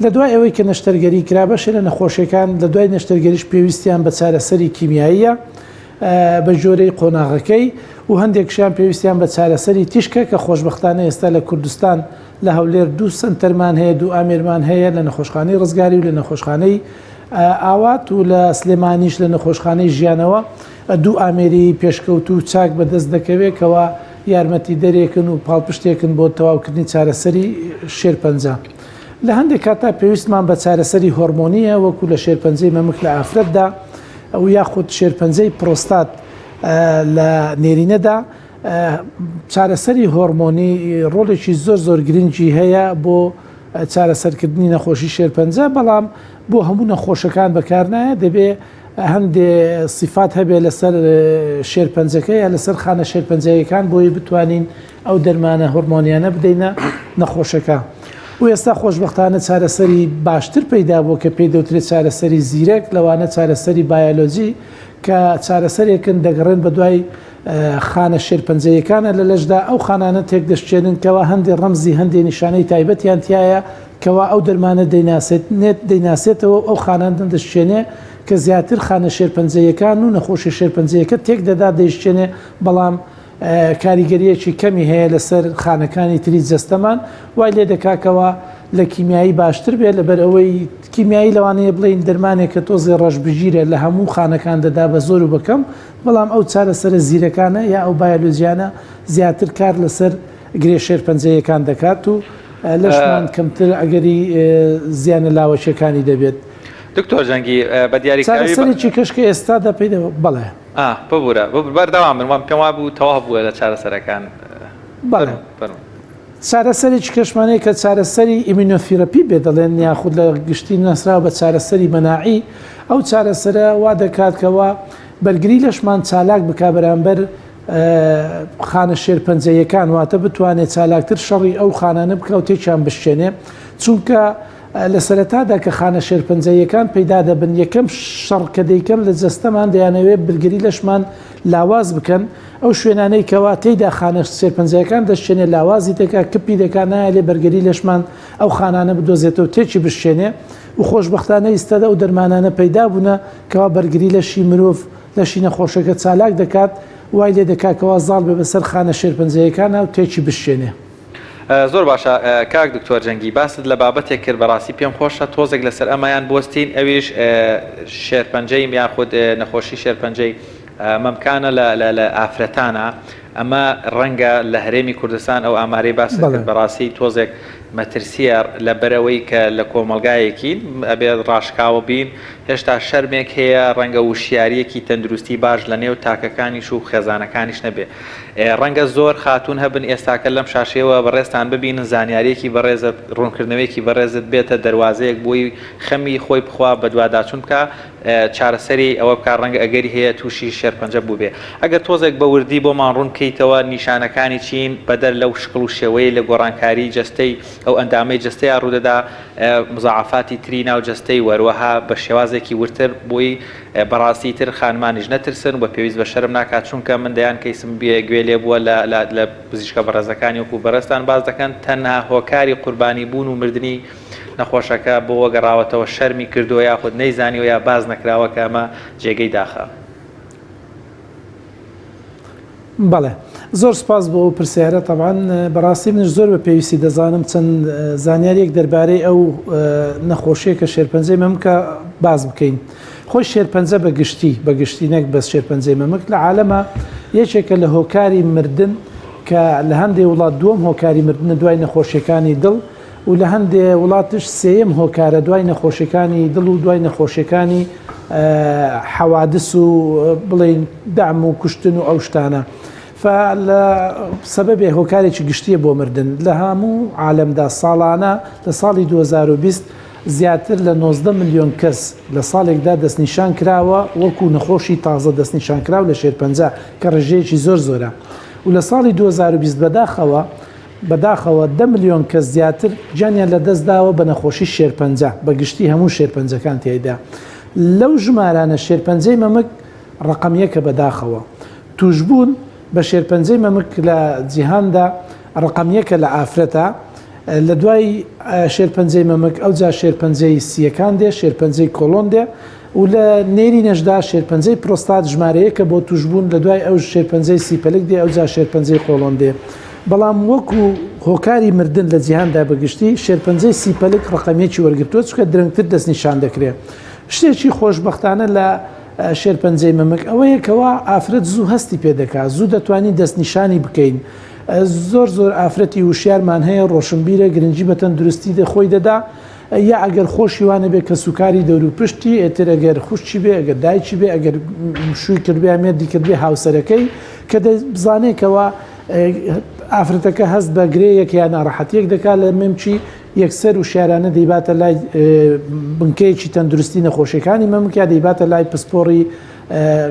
لە دوای ئەوەی کە نەشتەرگەری کرا بەشە لە نەخۆشیەکان لە دوای نەشتەرگەریش پێویستیان بە چارەسەری کیمیاییە بە ژۆرەی قۆناغەکەی و هەندێکشیان پێویستیان بە چارەسەری تیشکە کە خۆشببختانە ئێستا لە کوردستان لە هەولێر 2 سنتەرمان هەیە 2 ئامێرمان هەیە لە نەخۆشخانەی ڕزگاری و لە نەخۆشخانەی ئاوات و لە سلێمانیش لە نەخۆشخانەی ژیانەوە 2 ئامێری پێشکەوت و چاک بەدەست دەکەوێتەوە یارمەتی دەرێکن و پاڵپشتێکن بۆ تەواوکردنی چارەسەری شێرپەنجە لە هەندێک کاتا پێویستمان بە چارەسەری هۆرمۆنیە وەکو لە شێرپەنجەی مەمک لە ئافرەتدا ئەو یاخود شێرپەنجەی پرۆستات لە نێرینەدا چارەسەری هۆرمۆنی ڕۆڵێکی زۆر گرنگی هەیە بۆ چارەسەرکردنی نەخۆشی شێرپەنجە بەڵام بۆ هەموو نەخۆشەکان بەکار نایە دەبێ هەندێ صفات هەبێ لەسەر شێرپەنجەکە یا لەسەر خانە شێرپەنجەیەکان بۆی بتوانین ئەو دەرمانە هۆرمۆنیانە بدەینە نەخۆشەکە. و ئێستا خۆشببختانە چارەسەری باشتر پەیدا بوو کە پێی دەوترێت چارەسەری زیرەک لەوانە چارەسەری بایۆلۆجی کە چارەسەرێکن دەگەڕێن بە دوای خانە شێرپەنجەیەکانە لە لەشدا ئەو خانانە تێک دەشتێنن کەەوە هەندێک ڕەمزی هەندێک نیشانەی تایبەتیان تایە کەوا ئەو دەرمانە دەیناسێتەوە ئەو خانان دەشتێنێ کە زیاتر خانە شێرپەنجەیەکان و نەخۆشی شێرپەنجەیەکە تێک دەدا دەیشتێنێ بەڵام کاریگەریەکی کەمی هەیە لەسەر خانەکانی تری جەستەمان وای لێ دەکاکەوە لە کیمیایی باشتر بێت لەبەر ئەوەی کیمیایی لەوانەیە بڵین دەرمانێک کە تۆزی ڕەشبژیرە لە هەموو خانەکان دەدا بە زۆر و بەکەم بەڵام ئەو چارەسەرە زیرەکانە یا ئەو بایۆلۆژیانە زیاتر کار لەسەر گرێ شێرپەنجەیەکان دەکات و لەشمان کەمتر ئەگەری زیانە لاوەچەکانی دەبێت. دکتۆر جەنگی بە دیاریکاری چارەسەرێکی کەشکە ئێستادا پێیدەوە بەڵێ ببوورە بەردەوام من وام پێم وا بوو تەواو بووە لە چارەسەرەکان. بەڵێ چارەسەرێکی کەشمانەیە کە چارەسەری ئیمینۆفیرەپی بێ دەڵێن یاخود لە گشتی نەسراوە بە چارەسەری مەناعی ئەو چارەسەرە وا دەکاتکەوە بەرگری لەشمان چالاک بک بەرامبەر خانە شێرپەنجەیەکان واتە بتوانێت چالاکتر شەڕی ئەو خانانە بکە و تێکیان بشتێنێ چونکە لە سەرەتادا کە خانە شێرپەنجەیەکان پەیدا دەبن یەکەم شەڕ کە دەیکەم لە جەستەمان دەیانەوێت بەرگری لەشمان لاواز بکەن ئەو شوێنانەی کەوا تێیدا خانە شێرپەنجەکان دەشتێنێ لاوازی دەکات کپی دەکات نایە لێ بەرگری لەشمان ئەو خانانە بدۆزێتەوە تێکی بشتێنێ و خۆشببختانە ئیستەدا و دەرمانانە پەیدا بوونە کەوا بەرگری لەشی مرۆڤ لەشی نەخۆشەکە چالاک دەکات وای لێ دەکاتکەوە زاڵ بێ بەسەر خانە شێرپەنجەیەکانە و تێکی بشتێنێ. زۆر باشە کاک دکتۆر جەنگی باست لە بابەتێک کرد بەڕاستی پێم خۆشە تۆزێک لەسەر ئەمایان بۆستین ئەویش شێرپەنجەی یاخود نەخۆشی شێرپەنجەی مەمکانە لە ئافرەتانە ئەمە ڕەنگە لە هەرێمی کوردستان ئەو ئامارەی باس کرد بەڕاستی تۆزێک مەترسیە لە بەرەوەی کە لە کۆمەلگایەکی ئەبێت ڕاشکاوە بین هێشتا شەرمێک هەیە ڕەنگە وشیارەکی تەندروستی باش لە نێو تاکەکانیش و خێزانەکانیش نەبێ ڕەنگە زۆر خاتون هەبن ئێستاکە لەم شاشەوە بەڕێستان ببینن زانیاریەکی بەڕێزت ڕوونکردنەوەیکی بەڕێزت بێتە دەواازەیەک بۆی خەمی خۆی بخوا بە دوواداچون بکە چارەسەری ئەوە بکار ڕەنگە ئەگەری هەیە تووشی شێرپەنجە بوو بێ ئەگەر تۆزێک بە وردی بۆمان ڕوون بکەیتەوە نیشانەکانی چین بەدەر لەو شکڵ و شێوەیە لە گۆڕانکاری جەستەی ئەو ئەندامەی جەستەیە ڕوودەدا مزاعفاتی تری ناو جەستەی وەروەها بە شێوازێکی ورتر بۆی بەڕاستی تر خانمانیش نەترسن و پێویست بە شەرم ناکات چونکە من دەیان کەیسم گوێ لێ بووە لە پزیشکە بەڕێزەکانی وەکو بەڕێستان باز دەکەن تەنها هۆکاری قوربانی بوون و مردنی نەخۆشەکە بۆ گەڕاوەتەوە شەرمی کردووە یاخود نەیزانیەوە یا باز نەکراوە کە ئەمە جێگەی داخە. بەڵێ زۆر سپاس بۆ ئەو پرسیارە تەمان بەڕاستی منش زۆر بە پێویستی دەزانم چەند زانیاریەک دەربارەی ئەو نەخۆشیە کە شێرپەنجەی مەمکە باز بکەین. خۆی شێرپەنجە بەگشتی نەک بەس شێرپەنجەی مەمک لە عالەمە یەکێکە لە هۆکاری مردن کە لە هەندێک وڵات دووەم هۆکاری مردنە دوای نەخۆشیەکانی دڵ و لە هەندێک وڵاتش سێیەم هۆکارە دوای نەخۆشیەکانی دڵ و دوای نەخۆشیەکانی حەوادس و بڵین دام و کوشتن و ئەو شتانە لە سەبەبێ هۆکارێکی گشتیە بۆ مردن لە هەموو عالەمدا ساڵانە لە ساڵی 2020 زیاتر لە 19 ملیۆن کەس لە ساڵێکدا دەستنیشان کراوە وەکو نەخۆشی تازە دەستنیشان کراو لە شێرپەنجە کە ڕژەیەکی زۆر زۆرە و لە ساڵی 2020 بەداخەوە 10 ملیۆن کەس زیاتر جانیان لە دەستداوە بە نەخۆشی شێرپەنجە بەگشتی هەموو شێرپەنجەکان تێیدا لەو ژمارانە شێرپەنجەی مەمک ڕقەمیەکە بەداخەوە توشبوون بە شێرپەنجەی مەمک لە جیهاندا ڕقەمیەکە لە ئافرەتە لە دوای شێرپەنجەی مەمک ئەوجا شێرپەنجەی سیەکان دێ شێرپەنجەی کۆلۆن دێ و لە نێری نەشدا شێرپەنجەی پرۆستات ژمارەیەکە بۆ توشبوون لە دوای ئەو شێرپەنجەی سیپەلک دێ ئەوجا شێرپەنجەی کۆلۆن دێ بەڵام وەکو هۆکاری مردن لە جیهاندا بەگشتی شێرپەنجەی سیپەلک ڕقەمێکی وەرگرتووە چکە درەنگتر دەستنیشان دەکرێت شتێکی خۆشبەختانە لە شێرپەنجەی مەمک ئەوەیەکەوە ئافرەت زوو هەستی پێدەکات زوو دەتوانین دەستنیشانی بکەین زۆر ئافرەتی وشیارمان هەیە ڕۆشنبیرە گرنگی بە تەندروستی خۆی دەدا یا ئەگەر خۆشیوانە بێ کە سوکاری دەور و پشتی ئێتر ئەگەر خوشتی بێ ئەگەر دایکی بێ ئەگەر شووی کردبێ مێردی کردبێ هاوسەرەکەی کە بزانێکەوە ئافرەتەکە هەست بە گرەیەک یان ناڕەحەتیەک دەکات لە مێمچی یەکسەر و شارانە دەیباتە لای بنکەیەکی تەندروستی نەخۆشیەکانی مەمکە دەیباتە لای پسپۆڕی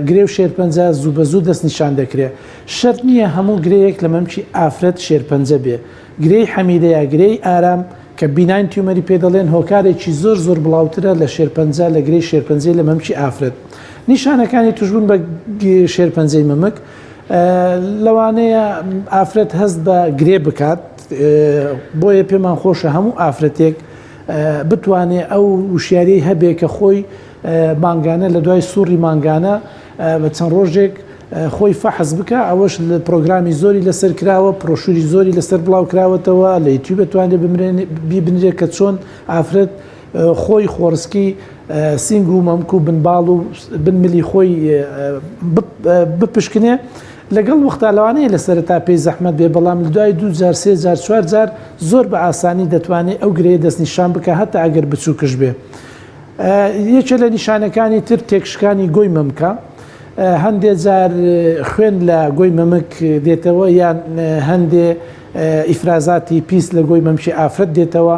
گرێ و شێرپەنجە زوو بە زوو دەست نیشان دەکرێت شەرت نییە هەموو گرەیەک لە مەمکی ئافرەت شێرپەنجە بێ گرەی حەمیدەیە گرەی ئارام کە بیناین تیومەری پێ دەڵێن هۆکارێکی زۆر بڵاوترە لە شێرپەنجە لە گرەی شێرپەنجەی لە مەمکی ئافرەت نیشانەکانی توشبوون بە شێرپەنجەی مەمک لەوانەیە ئافرەت هەست بە گرێ بکات بۆیە پێمان خۆشە هەموو ئافرەتێک بتوانێت ئەو وشیارەی هەبێ کە خۆی مانگانە لە دوای سووڕی مانگانە بە چەند ڕۆژێک خۆی فەحز بکە ئەوەش لە پرۆگرامی زۆری لەسەر کراوە پرۆشوری زۆری لەسەر بڵاو کراوەتەوە لە یوتیوب بتوانێت ببنرێت کە چۆن ئافرەت خۆی خۆرسکی سینگ و مەمک و بنباڵ و بنملی خۆی بپشکنێ لەگەڵ وەختا لەوانەیە لە سەرەتا پێی زەحمەت بێ بەڵام لە دوای 2000 3000 4000 زۆر بە ئاسانی دەتوانێت ئەو گرەیە دەست نیشان بکە هەتا ئەگەر بچووکش بێ یەکێ لە نیشانەکانی تر تێکشکانی گۆی مەمکە هەندێک جار خوێن لە گۆی مەمک دێتەوە یان هەندێ ئیفرازاتی پیس لە گۆی مەمکی ئافرەت دێتەوە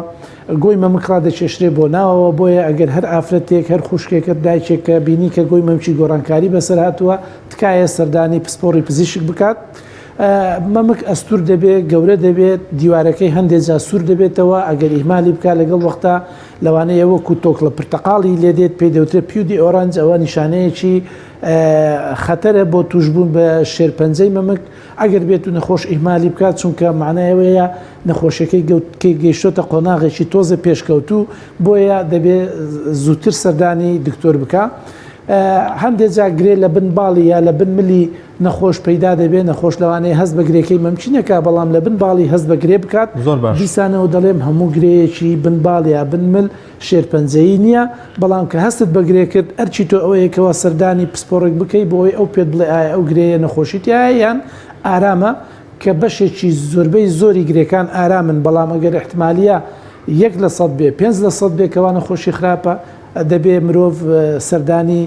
گۆی مەمکڕا دەچێشرێ بۆ ناوەوە بۆیە ئەگەر هەر ئافرەتێک هەر خوشکێکە دایکێکە بینی کە گۆی مەمکی گۆڕانکاری بەسەر هاتووە تکایە سەردانی پسپۆڕی پزیشک بکات مەمک ئەستور دەبێت گەورە دەبێت دیوارەکەی هەندێک جا سوور دەبێتەوە ئەگەر ئیهمالی بکات لەگەڵ وەختا لەوانەیە وەکو تۆک لە پرتەقاڵی لێ دێت پێی دەوترێت پیودی ئۆرانج ئەوە نیشانەیەکی خەتەرە بۆ توشبوون بە شێرپەنجەی مەمک ئەگەر بێت و نەخۆش ئیهمالی بکات چونکە معنایەوەیە نەخۆشیەکەی گەیشتۆتە قۆناغێکی تۆزە پێشکەوتوو بۆیە دەبێت زووتر سەردانی دکتۆر بکە هەندێک جا گرێ لە بن باڵی یا لە بن ملی نەخۆش پەیدا دەبێت نەخۆش لەوانەیە هەست بە گرێکەی مەمچینەکە بەڵام لە بن باڵی هەست بە گرێ بکات دیسانەوە دەڵێم هەموو گرەیەکی بن باڵ یا بن مل شێرپەنجەیی نییە بەڵام کە هەستت بە گرێ کرد ئەرچی تۆ ئەوەیەکەوە سەردانی پسپۆڕێک بکەی بۆی ئەو پێت بڵێ ئایا ئەو گرەیە نەخۆشیتیایە یان ئارامە کە بەشێکی زۆربەی زۆری گرێکان ئارامن بەڵام ئەگەر احتمالیە 1% بێ 5% بێ کەوا نەخۆشی خراپە دەبێ مرۆڤ سەردانی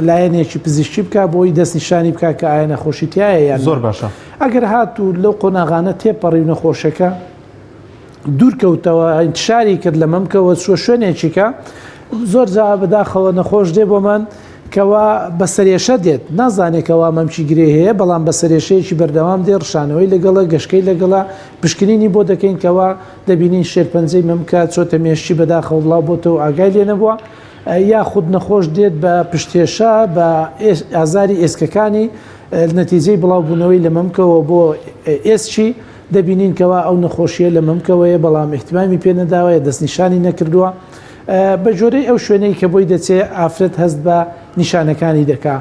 لایەنێکی پزیشکی بکە بۆی دەستنیشانی بکە کە ئایا نەخۆشیتیایە یان زۆر باشە ئەگەر هاتوو لەو قۆناغانە تێپەڕی نەخۆشەکە دوورکەوتەوە انتشاری کرد لە مەمکەوە چوە شوێنێکیکە زۆر جا بەداخەوە نەخۆش دێ بۆمان کەوا بە سەرێشە دێت نازانێکەوە مەمچی گرێ هەیە بەڵام بە سەرێشەیەکی بەردەوام دێ ڕشانەوەی لەگەڵە گەشتەی لەگەڵا پشکنینی بۆ دەکەین کەوا دەبینین شێرپەنجەی مەمکە چۆتە مێشتی بەداخەوە بڵاو بۆتەوە ئاگای لێ نەبووە یا خود نەخۆش دێت بە پشتێشە بە ئازاری ئێسکەکانی نەتیجەی بڵاو بوونەوەی لە مەمکەوە بۆ ئێسچی دەبینین کەوا ئەو نەخۆشیە لە مەمکەوەیە بەڵام احتیمامی پێ نەداوەیە دەستنیشانی نەکردووە بە جۆرەی ئەو شوێنەی کە بۆی دەچێت ئافرەت هەست بە نیشانەکانی دەکا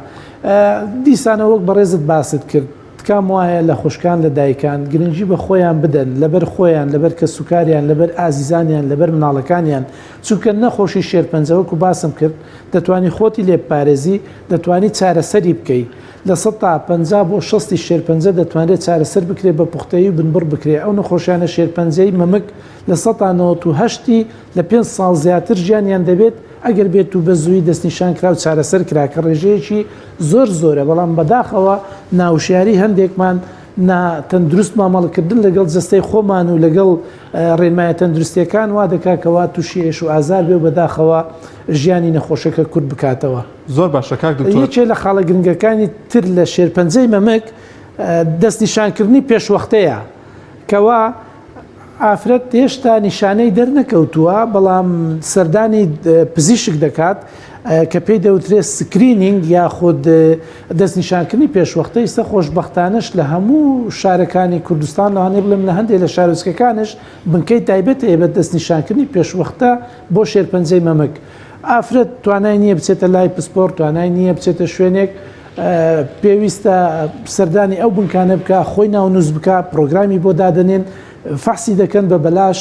دیسانە وەک بەڕێزت باست کرد تکام وایە لە خوشکان لە دایکان گرنگی بە خۆیان بدەن لەبەر خۆیان لەبەر کە سوکاریان لەبەر ئازیزانیان لەبەر مناڵەکانیان چونکە نەخۆشی شێرپەنجەوەکو باسم کرد دەتوانی خۆتی لێپارێزی دەتوانی چارەسەری بکەیت لە 150 بۆ 60 شێرپەنجە دەتوانێت چارەسەر بکرێت بە پوختەیی و بنبڕ بکرێت ئەو نەخۆشیانە شێرپەنجەی مەمک لە 1970 لە 5 ساڵ زیاتر ژیانیان دەبێت ئەگەر بێت و بە زووی دەستنیشان کرا و چارەسەر کراکە ڕێژەیەکی زۆرە بەڵام بەداخەوە ناوشیاری هەندێکمان تەندروست مامەڵکردن لەگەڵ جستەی خۆمان و لەگەڵ ڕێنمایە تەندروستیەکان وا دەکاکەوە تووشیێش و ئازار بێ و بەداخەوە ژیانی نەخۆشەکە کورد بکاتەوە زۆر باشە کاک دکتۆر یەکێ لە خاڵە گرنگەکانی تر لە شێرپەنجەی مەمک دەستنیشانکردنی پێشوەختەیە کەوا ئافرەت هێشتا نیشانەی دەرنەکەوتووە بەڵام سەردانی پزیشک دەکات کە پێی دەوترێت سکرینینگ یاخود دەستنیشانکردنی پێشوەختە ئێستا خۆشبەختانش لە هەموو شارەکانی کوردستان لەوانەیە بڵێم لە هەندێک لە شارۆچکەکانش بنکەی تایبەت هەیە بە دەستنیشانکردنی پێشوەختە بۆ شێرپەنجەی مەمک ئافرەت توانای نییە بچێتە لای پسپۆر توانای نییە بچێتە شوێنێک پێویستە سەردانی ئەو بنکانە بکە خۆی ناونووس بکە پرۆگرامی بۆ دادنێن فحسی دەکەن بە بەلاش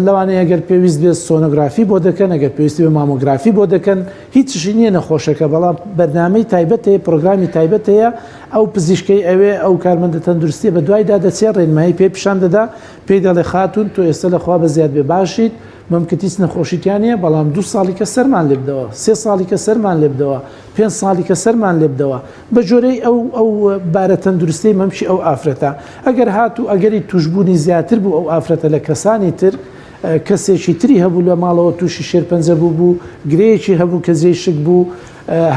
لەوانەیە ئەگەر پێویست بێت سۆنۆگرافی بۆ دەکەن ئەگەر پێویستی بە مامۆگرافی بۆ دەکەن هیچشی نییە نەخۆشەکە بەڵام بەرنامەی تایبەت هەیە پرۆگرامی تایبەت هەیە ئەو پزیشکەی ئەوێ ئەو کارمەندە تەندروستی بە دوایدا دەچێت ڕێنمایی پێ پیشان دەدا پێی دەڵێ خاتون تۆ ئێستا لەخوا بە زیاد بێ باشیت مەمکەتیس نەخۆشیتیانەیە بەڵام 2 ساڵی کە سەرمان لێ بدەوە 3 ساڵی کە سەرمان لێ بدەوە 5 ساڵی کە سەرمان لێ بدەوە بە جۆرەی ئەو بارە تەندروستی مەمشی ئەو ئافرەتە ئەگەر هاتوو ئەگەری توشببوونی زیاتر بوو ئەو ئافرەتە لە کەسانی تر کەسێکی تری هەبوو لە ماڵەوە تووشی شێرپەنجە بوو گرەیەکی هەبوو کە زێی شک بوو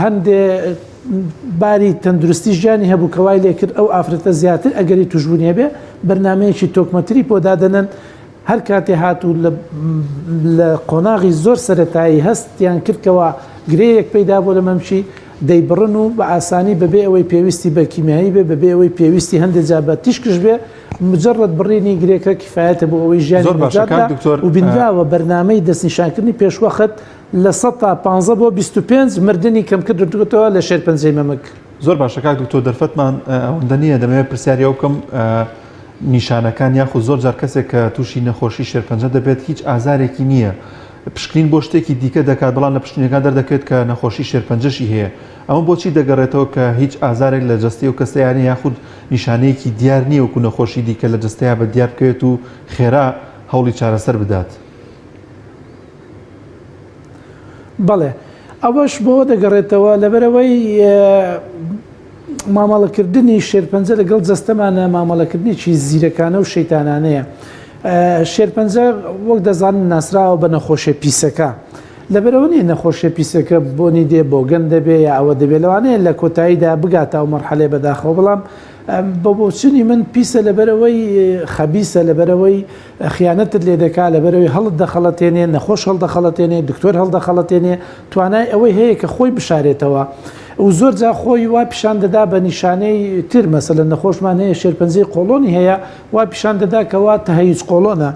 هەندێ باری تەندروستی ژیانی هەبوو کەوای لێکرد ئەو ئافرەتە زیاتر ئەگەری توشبوونیە بێ بەرنمەیەکی تۆکمەتری بۆ دادەنن هەر کاتێ هاتوو لە قۆناغی زۆر سەرەتایی هەستیان کردکەوە گرەیەک پەیدا بۆ لە مەمچی دەیبڕن و بە ئاسانی بەبێ ئەوەی پێویستی بە کیمیایی بێ بەبێ ئەوەی پێویستی هەندێک جا بە تیشکش بێ مجرد بڕینی گرێکە کیفایەتە بۆ ئەوەی ژیانی و بینراوە بەرنامەی دەستنیشانکردنی پێشوەخت لە 15 بۆ 25 مردنی کەم کردوتەوە لە شێرپەنجەی مەمک. زۆر باشە کاک دکتۆر دەرفەتمان ئەوەندە نییە دەمەوێت پرسیاری ئەو بکەم نیشانەکان یاخود زۆر جار کەسێک کە تووشی نەخۆشی شێرپەنجە دەبێت هیچ ئازارێکی نییە پشکنین بۆ شتێکی دیکە دەکات بەڵام لە پشکنیەکان دەردەکەوێت کە نەخۆشی شێرپەنجەشی هەیە ئەمە بۆچی دەگەڕێتەوە کە هیچ ئازارێک لە جەستەی و کەسەیانی یاخود نیشانەیەکی دیار نییە وەکو نەخۆشی دیکە لە جەستەیە بە دیار بکەوێت و خێرا هەوڵی چارەسەر بدات. بەڵێ ئەوەش بۆ دەگەڕێتەوە لەبەرەوەی مامەڵەکردنی شێرپەنجە لەگەڵ جەستەمانە مامەڵەکردنیی زیرەکانە و شەیتانانەیە. شێرپەنجە وەک دەزانن ناسراوە بە نەخۆشیە پیسەکە لەبەرەوە نیە نەخۆشیە پیسەکە بۆنی دێ بۆ گەن دەبێ یا ئەوە دەبێت لەوانەیە لە کۆتاییدا بگاتە و مەرحەلێ بەداخەوە بەڵام بە بۆچنی من پیسە لەبەرەوەی خەبیسە لەبەرەوەی خیانەتت لێ دەکا لەبەرەوەی هەڵت دەخەڵەتێنێ نەخۆش هەڵدەخەڵەتێنێ دکتۆر هەڵدەخەڵەتێنێ توانای ئەوەی هەیە کە خۆی بشارێتەوە و زۆر جا خۆی وا پیشان دەدا بە نیشانەی تر مەسەلەن نەخۆشمان هەیە شێرپەنجەی قۆڵۆنی هەیە وا پیشان دەدا کەوا تە هیچ قۆڵۆنە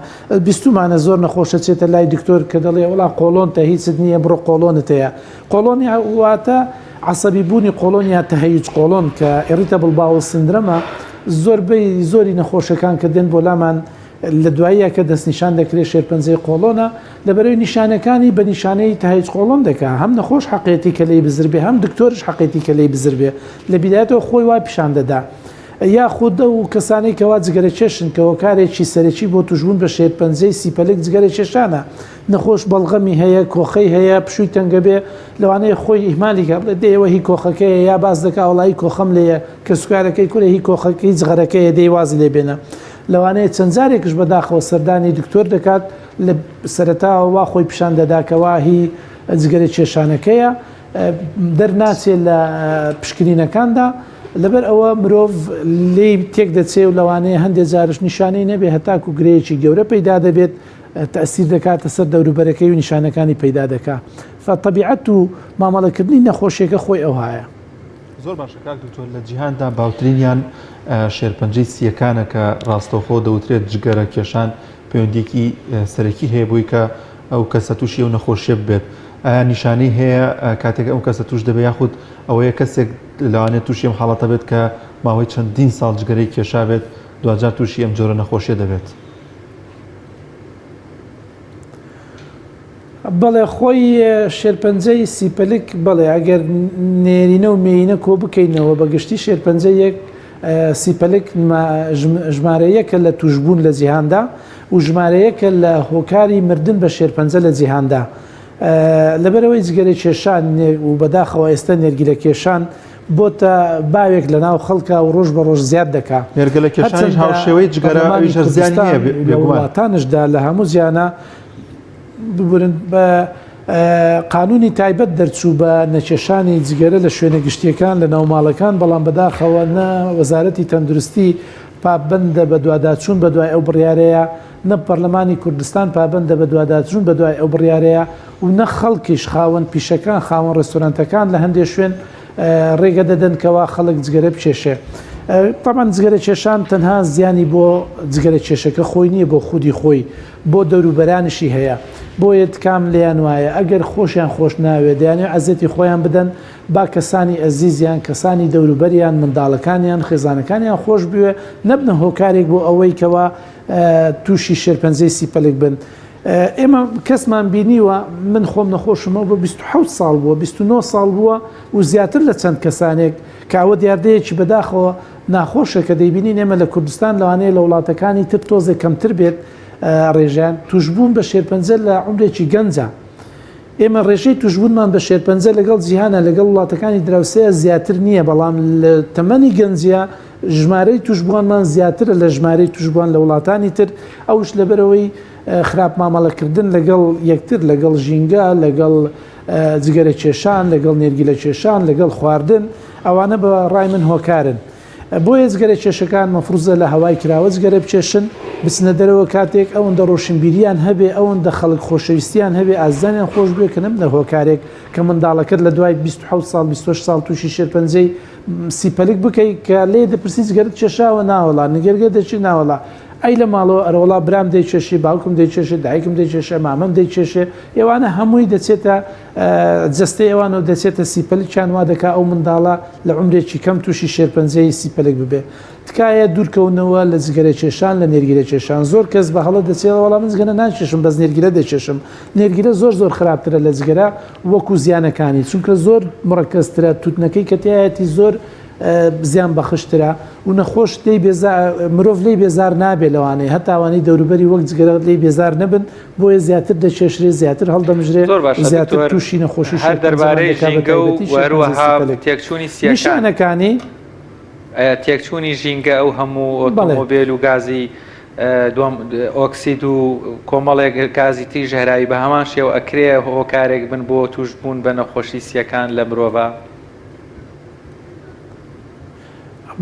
بیستمانە زۆر نەخۆشە چێتە لای دکتۆر کە دەڵێ وڵا قۆڵۆن تە هیچت نییە بڕۆ قۆڵۆنت هەیە قۆڵۆنی واتە عسەبی بوونی قۆڵۆنیا تە هیچ قۆڵۆن کە ئێریتەبڵ باوڵ سندرەمە زۆربەی زۆری نەخۆشەکان کە دێن بۆ لامان لە دواییە کە دەستنیشان دەکرێت شێرپەنجەی قۆڵۆنە لەبەرەوەی نیشانەکانی بە نیشانەی تاهیج قۆڵۆن دەکات هەم نەخۆش حەقێتی کە لی بزر بێ هەم دکتۆرش حەقێتی کە لی بزر بێ لە بیدایەتەوە خۆی وای پیشان دەدا یا خوددە و کەسانی کەوا جگەرە چێشن کەەوە کارێکی سەرەکی بۆ توژبوون بە شێرپەنجەی سیپەلک جگەرە چێشانە نەخۆش بەڵغەمی هەیە کۆخەی هەیە پشووی تەنگە بێ لەوانەیە خۆی ئیهمالی کە بڵێ دەیەوە هی کۆخەکەی یا باز دەکا وڵی کۆخەم لێیە کە سوکارەکەی کورە هی کۆخەکەی جغەرەکەیە دەی وازی لێ بێنە لەوانەیە چەند جارێکش بەداخەوە سەردانی دکتۆر دەکات لە سەرەتاوە وا خۆی پیشان دەداکەوا هی جگەرە چێشانەکەیە دەرناچێت لە پشکنینەکاندا لەبەر ئەوە مرۆڤ لێ تێک دەچێ و لەوانەیە هەندێک جارش نیشانەی نەبێ هەتاکو گرەیەکی گەورە پەیدا دەبێت تەسیر دەکاتە سەر دەوروبەرەکەی و نیشانەکانی پەیدا دەکات فەتەبیعەت و مامەڵەکردنی نەخۆشیەکە خۆی ئەو هەیە. زۆر باشە کاک دکتۆر لە جیهاندا باوترینیان شێرپەنجەی سیەکانە کە ڕاستەوخۆ دەوترێت جگەرە کێشان پەیوەندیەکی سەرەکی هەیە بووی کە ئەو کەسە تووشی ئەو نەخۆشیە بێت ئایا نیشانەی هەیە کاتێک ئەو کەسە توش دەبێت یاخود ئەوەیە کەسێک لەوانێت تووشی ئەم حاڵەتە بێت کە ماوەی چەندین ساڵ جگەرەی کێشا بێت دوجار تووشی ئەم جۆرە نەخۆشیە دەبێت. بەڵێ خۆی شێرپەنجەی سیپەلک بڵێ ئەگەر نێرینە و مێینە کۆ بکەینەوە بەگشتی شێرپەنجە یەک سیپەلک ژمارەیەکە لە توشبوون لە جیهاندا و ژمارەیەکە لە هۆکاری مردن بە شێرپەنجە لە جیهاندا لەبەرەوەی جگەرە کێشان و بەداخەوە ئێستا نێرگیرە کێشان بۆتە باوێک لە ناو خەڵکە و ڕۆژ بە ڕۆژ زیاد دەکات نێرگەلە کێشانیش هاوشێوەی جگەرە ژەرزیانی هەیە وڵاتانشدا لە هەموو زیانە ببرن بە قانونی تایبەت دەرچوو بە نەکێشانی جگەرە لە شوێنە گشتیەکان لە ناوماڵەکان بەڵام بەداخەوە نە وەزارەتی تەندروستی پابندە بە دوواداچوون بە دوای ئەو بڕیارەیە نە پەرلەمانی کوردستان پابندە بە دوواداچوون بە دوای ئەو بڕیارەیە و نە خەڵکیش خاوەن پیشەکان خاوەن ڕێستۆرانتەکان لە هەندێک شوێن ڕێگە دەدەنکەوە خەڵک جگەرە بچێشێ تامان جگەرە کێشان تەنها زیانی بۆ جگەرە کێشەکە خۆی نییە بۆ خودی خۆی بۆ دەوروبەرانشی هەیە بۆیە کام لیان وایە ئەگەر خۆشیان خۆش ناوێت دەیانێت عەزەتی خۆیان بدەن با کەسانی ئەزیزیان کەسانی دەوروبەریان منداڵەکانیان خێزانەکانیان خۆش بوێ نەبنە هۆکارێک بۆ ئەوەی کەوا تووشی شێرپەنجەی سیپەلک بن. ئێمە کەسمان بینیوە من خۆم نەخۆشمەوە بە 27 ساڵ بووە 29 ساڵ بووە و زیاتر لە چەند کەسانێک کاوە دیاردەیەکی بەداخەوە ناخۆشە کە دەیبینی ئێمە لە کوردستان لەوانەیە لە وڵاتەکانی تر تۆزێک کەمتر بێت ڕێژیان توشبوون بە شێرپەنجە لە عمرێکی گەنجە ئێمە ڕێژەی توشبوونمان بە شێرپەنجە لەگەڵ جیهانە لەگەڵ وڵاتەکانی دراوسەیە زیاتر نییە بەڵام لە تەمەنی گەنجە ژمارەی توشبووانمان زیاترە لە ژمارەی توشبووان لە وڵاتانی تر ئەوش لەبەرەوەی خراپ مامەڵەکردن لەگەڵ یەکتر لەگەڵ ژینگە لەگەڵ جگەرە کێشان لەگەڵ نێرگیلە کێشان لەگەڵ خواردن ئەوانە بە ڕای من هۆکارن. بۆیە جگەرە کێشەکان مەفروزە لە هەوای کراوە جگەرە بچێشن بچنە دەرەوە کاتێک ئەوەندە ڕۆشنبیریان هەبێ ئەوەندە خەڵک خۆشەویستیان هەبێ ئازانیان خۆش بێکنم لە هۆکارێک کە منداڵەکەت لە دوای 27 ساڵ 26 ساڵ تووشی شێرپەنجەی سیپەلک بکەیت کە لێ دەپرسی جگەرت کێشاوە ناوەڵا نگەرگە دەچی ناوەڵا ئەی لە ماڵەوە ئەرەوەڵا برام دەیچێشی باوکم دەیچێشێ دایکم دەیچێشە مامەم دەیچێشێ ئێوانە هەمووی دەچێتە جەستەی ئەوانە دەچێتە سیپەلکیان وا دەکا ئەو منداڵە لە عمرێکی کەم تووشی شێرپەنجەی سیپەلک ببێ تکایە دوورکەونەوە لە جگەرە کێشان لە نێرگیرە کێشان زۆر کەس بە هەڵە دەچێت وەڵام من جگەرە ناکێشم بەس نێرگیرە دەچێشم نێرگیرە زۆر خراپترە لە جگەرە وەکو زیانەکانی چونکە زۆر مڕەکەزترە توتنەکەی کە تایەتی زۆر زیان بەخشترا و نەخۆش مرۆڤ لی بێزار نابێ لەوانەیە هەتاوانی دەوروبەری وەک جگەرە لی بێزار نەبن بۆیە زیاتر دەچێشرێ زیاتر هەڵدەمژرێ زیاتر تووشی نەخۆشی هەر دەربارەی ژینگە و وەروەها تێکچوونی نیشانەکانی تێکچوونی ژینگە ئەو هەموو ئۆتۆمۆبیل و گازی ئۆکسید و کۆمەڵێک گازی تری ژەهراوی بە هەمان شێوە ئەکرێ هۆکارێک بن بۆ توشبوون بە نەخۆشی سیەکان لە مرۆڤ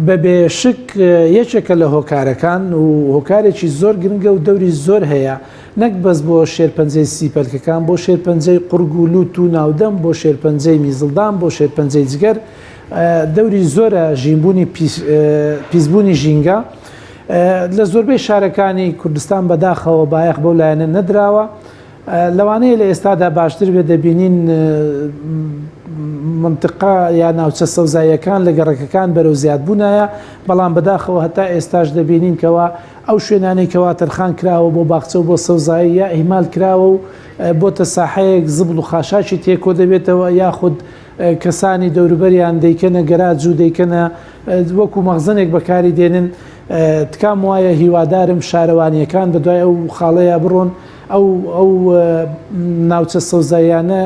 بەبێ شک یەکێکە لە هۆکارەکان و هۆکارێکی زۆر گرنگە و دەوری زۆر هەیە نەک بەس بۆ شێرپەنجەی سیپەلکەکان بۆ شێرپەنجەی قورگ و لوت و ناودەم بۆ شێرپەنجەی میزڵدان بۆ شێرپەنجەی جگەر دەوری زۆرە ژینبوونی پیسبوونی ژینگە لە زۆربەی شارەکانی کوردستان بەداخەوە بایەخ بەو لایەنە نەدراوە لەوانەیە لە ئێستادا باشتر بێ دەبینین منطقە یا ناوچە سەوزاییەکان لە گەڕەکەکان بەرەو زیادبوونایە بەڵام بەداخەوە هەتا ئێستاش دەبینین کەەوە ئەو شوێنانەی کەوا تەرخان کراوە بۆ باخچە و بۆ سەوزایی یا ئیمال کراوە و بۆتە ساحەیەک زبل و خاشاکی تێکۆ دەبێتەوە یاخود کەسانی دەوروبەریان دەیکەنە گەراج و دەیکەنە وەکو مەخزنێک بەکاری دێنن تکام وایە هیوادارم شارەوانیەکان بەدوای ئەو خاڵەیە بڕۆن ئەو ناوچە سەوزاییانە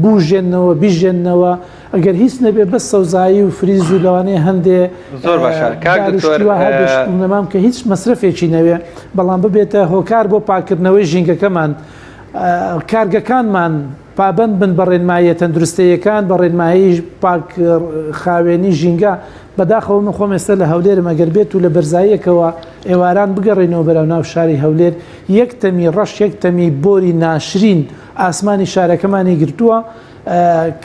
بژێنەوە بیژێنەوە ئەگەر هیچ نەبێ بەس سەوزایی و فریز و لەوانەیە هەندێ زۆر باشنەمام کە هیچ مەسرفێکی نەوێ بەڵام ببێتە هۆکار بۆ پاکردنەوەی ژینگەکەمان کارگەکانمان پابند بن بە ڕێنماییە تەندروستەیەکان بە ڕێنمایی پاک خاوێنی ژینگە بەداخەوە من خۆم ئێستا لە هەولێرم ئەگەر بێت و لە بەرزاییەکەوە ئێواران بگەڕێنەوە بەرەو ناو شاری هەولێر یەکتەمی ڕەش یەکتەمی بۆری ناشرین ئاسمانی شارەکەمانی گرتووە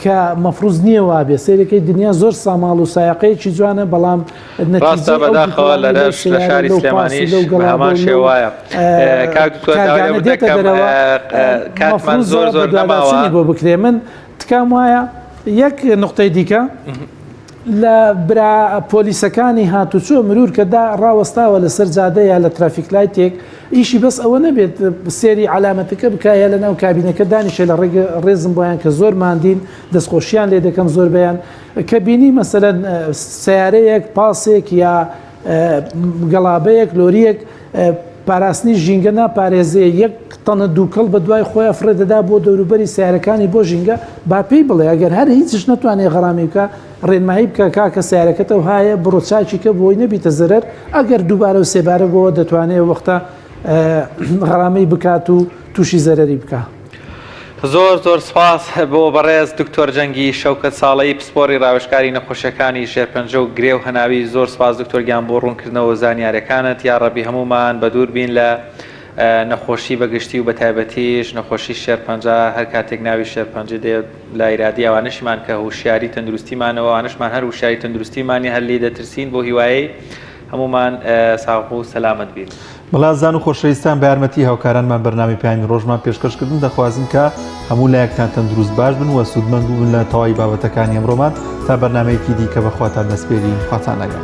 کە مەفروز نییە وابێ سیرەکەی دنیا زۆر ساماڵ و سایقەیەکی جوانە بەڵام ڕاستە بەداخەوە لەرەش لە شاری سلێمانیش بە هەمان شێوایە کاتمان زۆر نەماوە بۆ بکرێ من تکام وایە یەک نقطەی دیکە لە برا پۆلیسەکانی هاتوچۆ مرور کەدا ڕاوەستاوە لەسەر جادە یا لە ترافیک لایتێک ئیشی بەس ئەوە نەبێت سێری علامەتەکە بکایە لە ناو کابینەکە دانیشە لە ڕێزم بۆیان کە زۆر ماندین دەستخۆشییان لێ دەکەم زۆر بەیان کە بینی مەسەلەن سیارەیەک پاسێک یا گەڵابەیەک لۆریەک پاراستنی ژینگە ناپارێزێ یەک تەنە دووکەڵ بە دوای خۆیان فرەدەدا بۆ دەوروبەری سیارەکانی بۆ ژینگە با پێی بڵێ ئەگەر هەر هیچش نتوانێت غەڕامی بکە ڕێنمایی بکە کاکە سیارەکەتەوە هایە بڕۆچاکیکە بۆی نەبیتە زەرەر ئەگەر دووبارە و سێبارە بۆەوە دەتوانێت وەختە غەڕامی بکات و تووشی زەرەری بکە. زۆر سپاس بۆ بەڕێز دکتۆر جەنگی شەوکەت ساڵەی پسپۆری ڕاوێژکاری نەخۆشیەکانی شێرپەنجە و گرێ و هەناوی زۆر سپاس دکتۆرگیان بۆ ڕوونکردنەوە زانیاریەکانت یا ڕەبی هەمومان بە دوور بین لە نەخۆشی بەگشتی و بە تایبەتیش نەخۆشی شێرپەنجە هەر کاتێک ناوی شێرپەنجە دێت لا ئیرادی ئەوانشمان کە هوشیاری تەندروستیمانەوە ئەوانشمان هەر وشیاری تەندروستیمانی هەر لێ دەترسین بۆ هیوایی هەمومان ساغ و سەلامت بین. بەڵازان و خۆشەویستان بە یارمەتی هاوکارانمان بەرنامی پایانی ڕۆژمان پێشکەشکردن دەخوازم کە هەموو لایەکتان تەندروست باش بن وە سوودمەند بوون لە تەواوی بابەتەکانی ئەمڕۆمان تا بەرنامەیەکی دیکە بەخواتان دەستپێری خواتان لەگەڵ.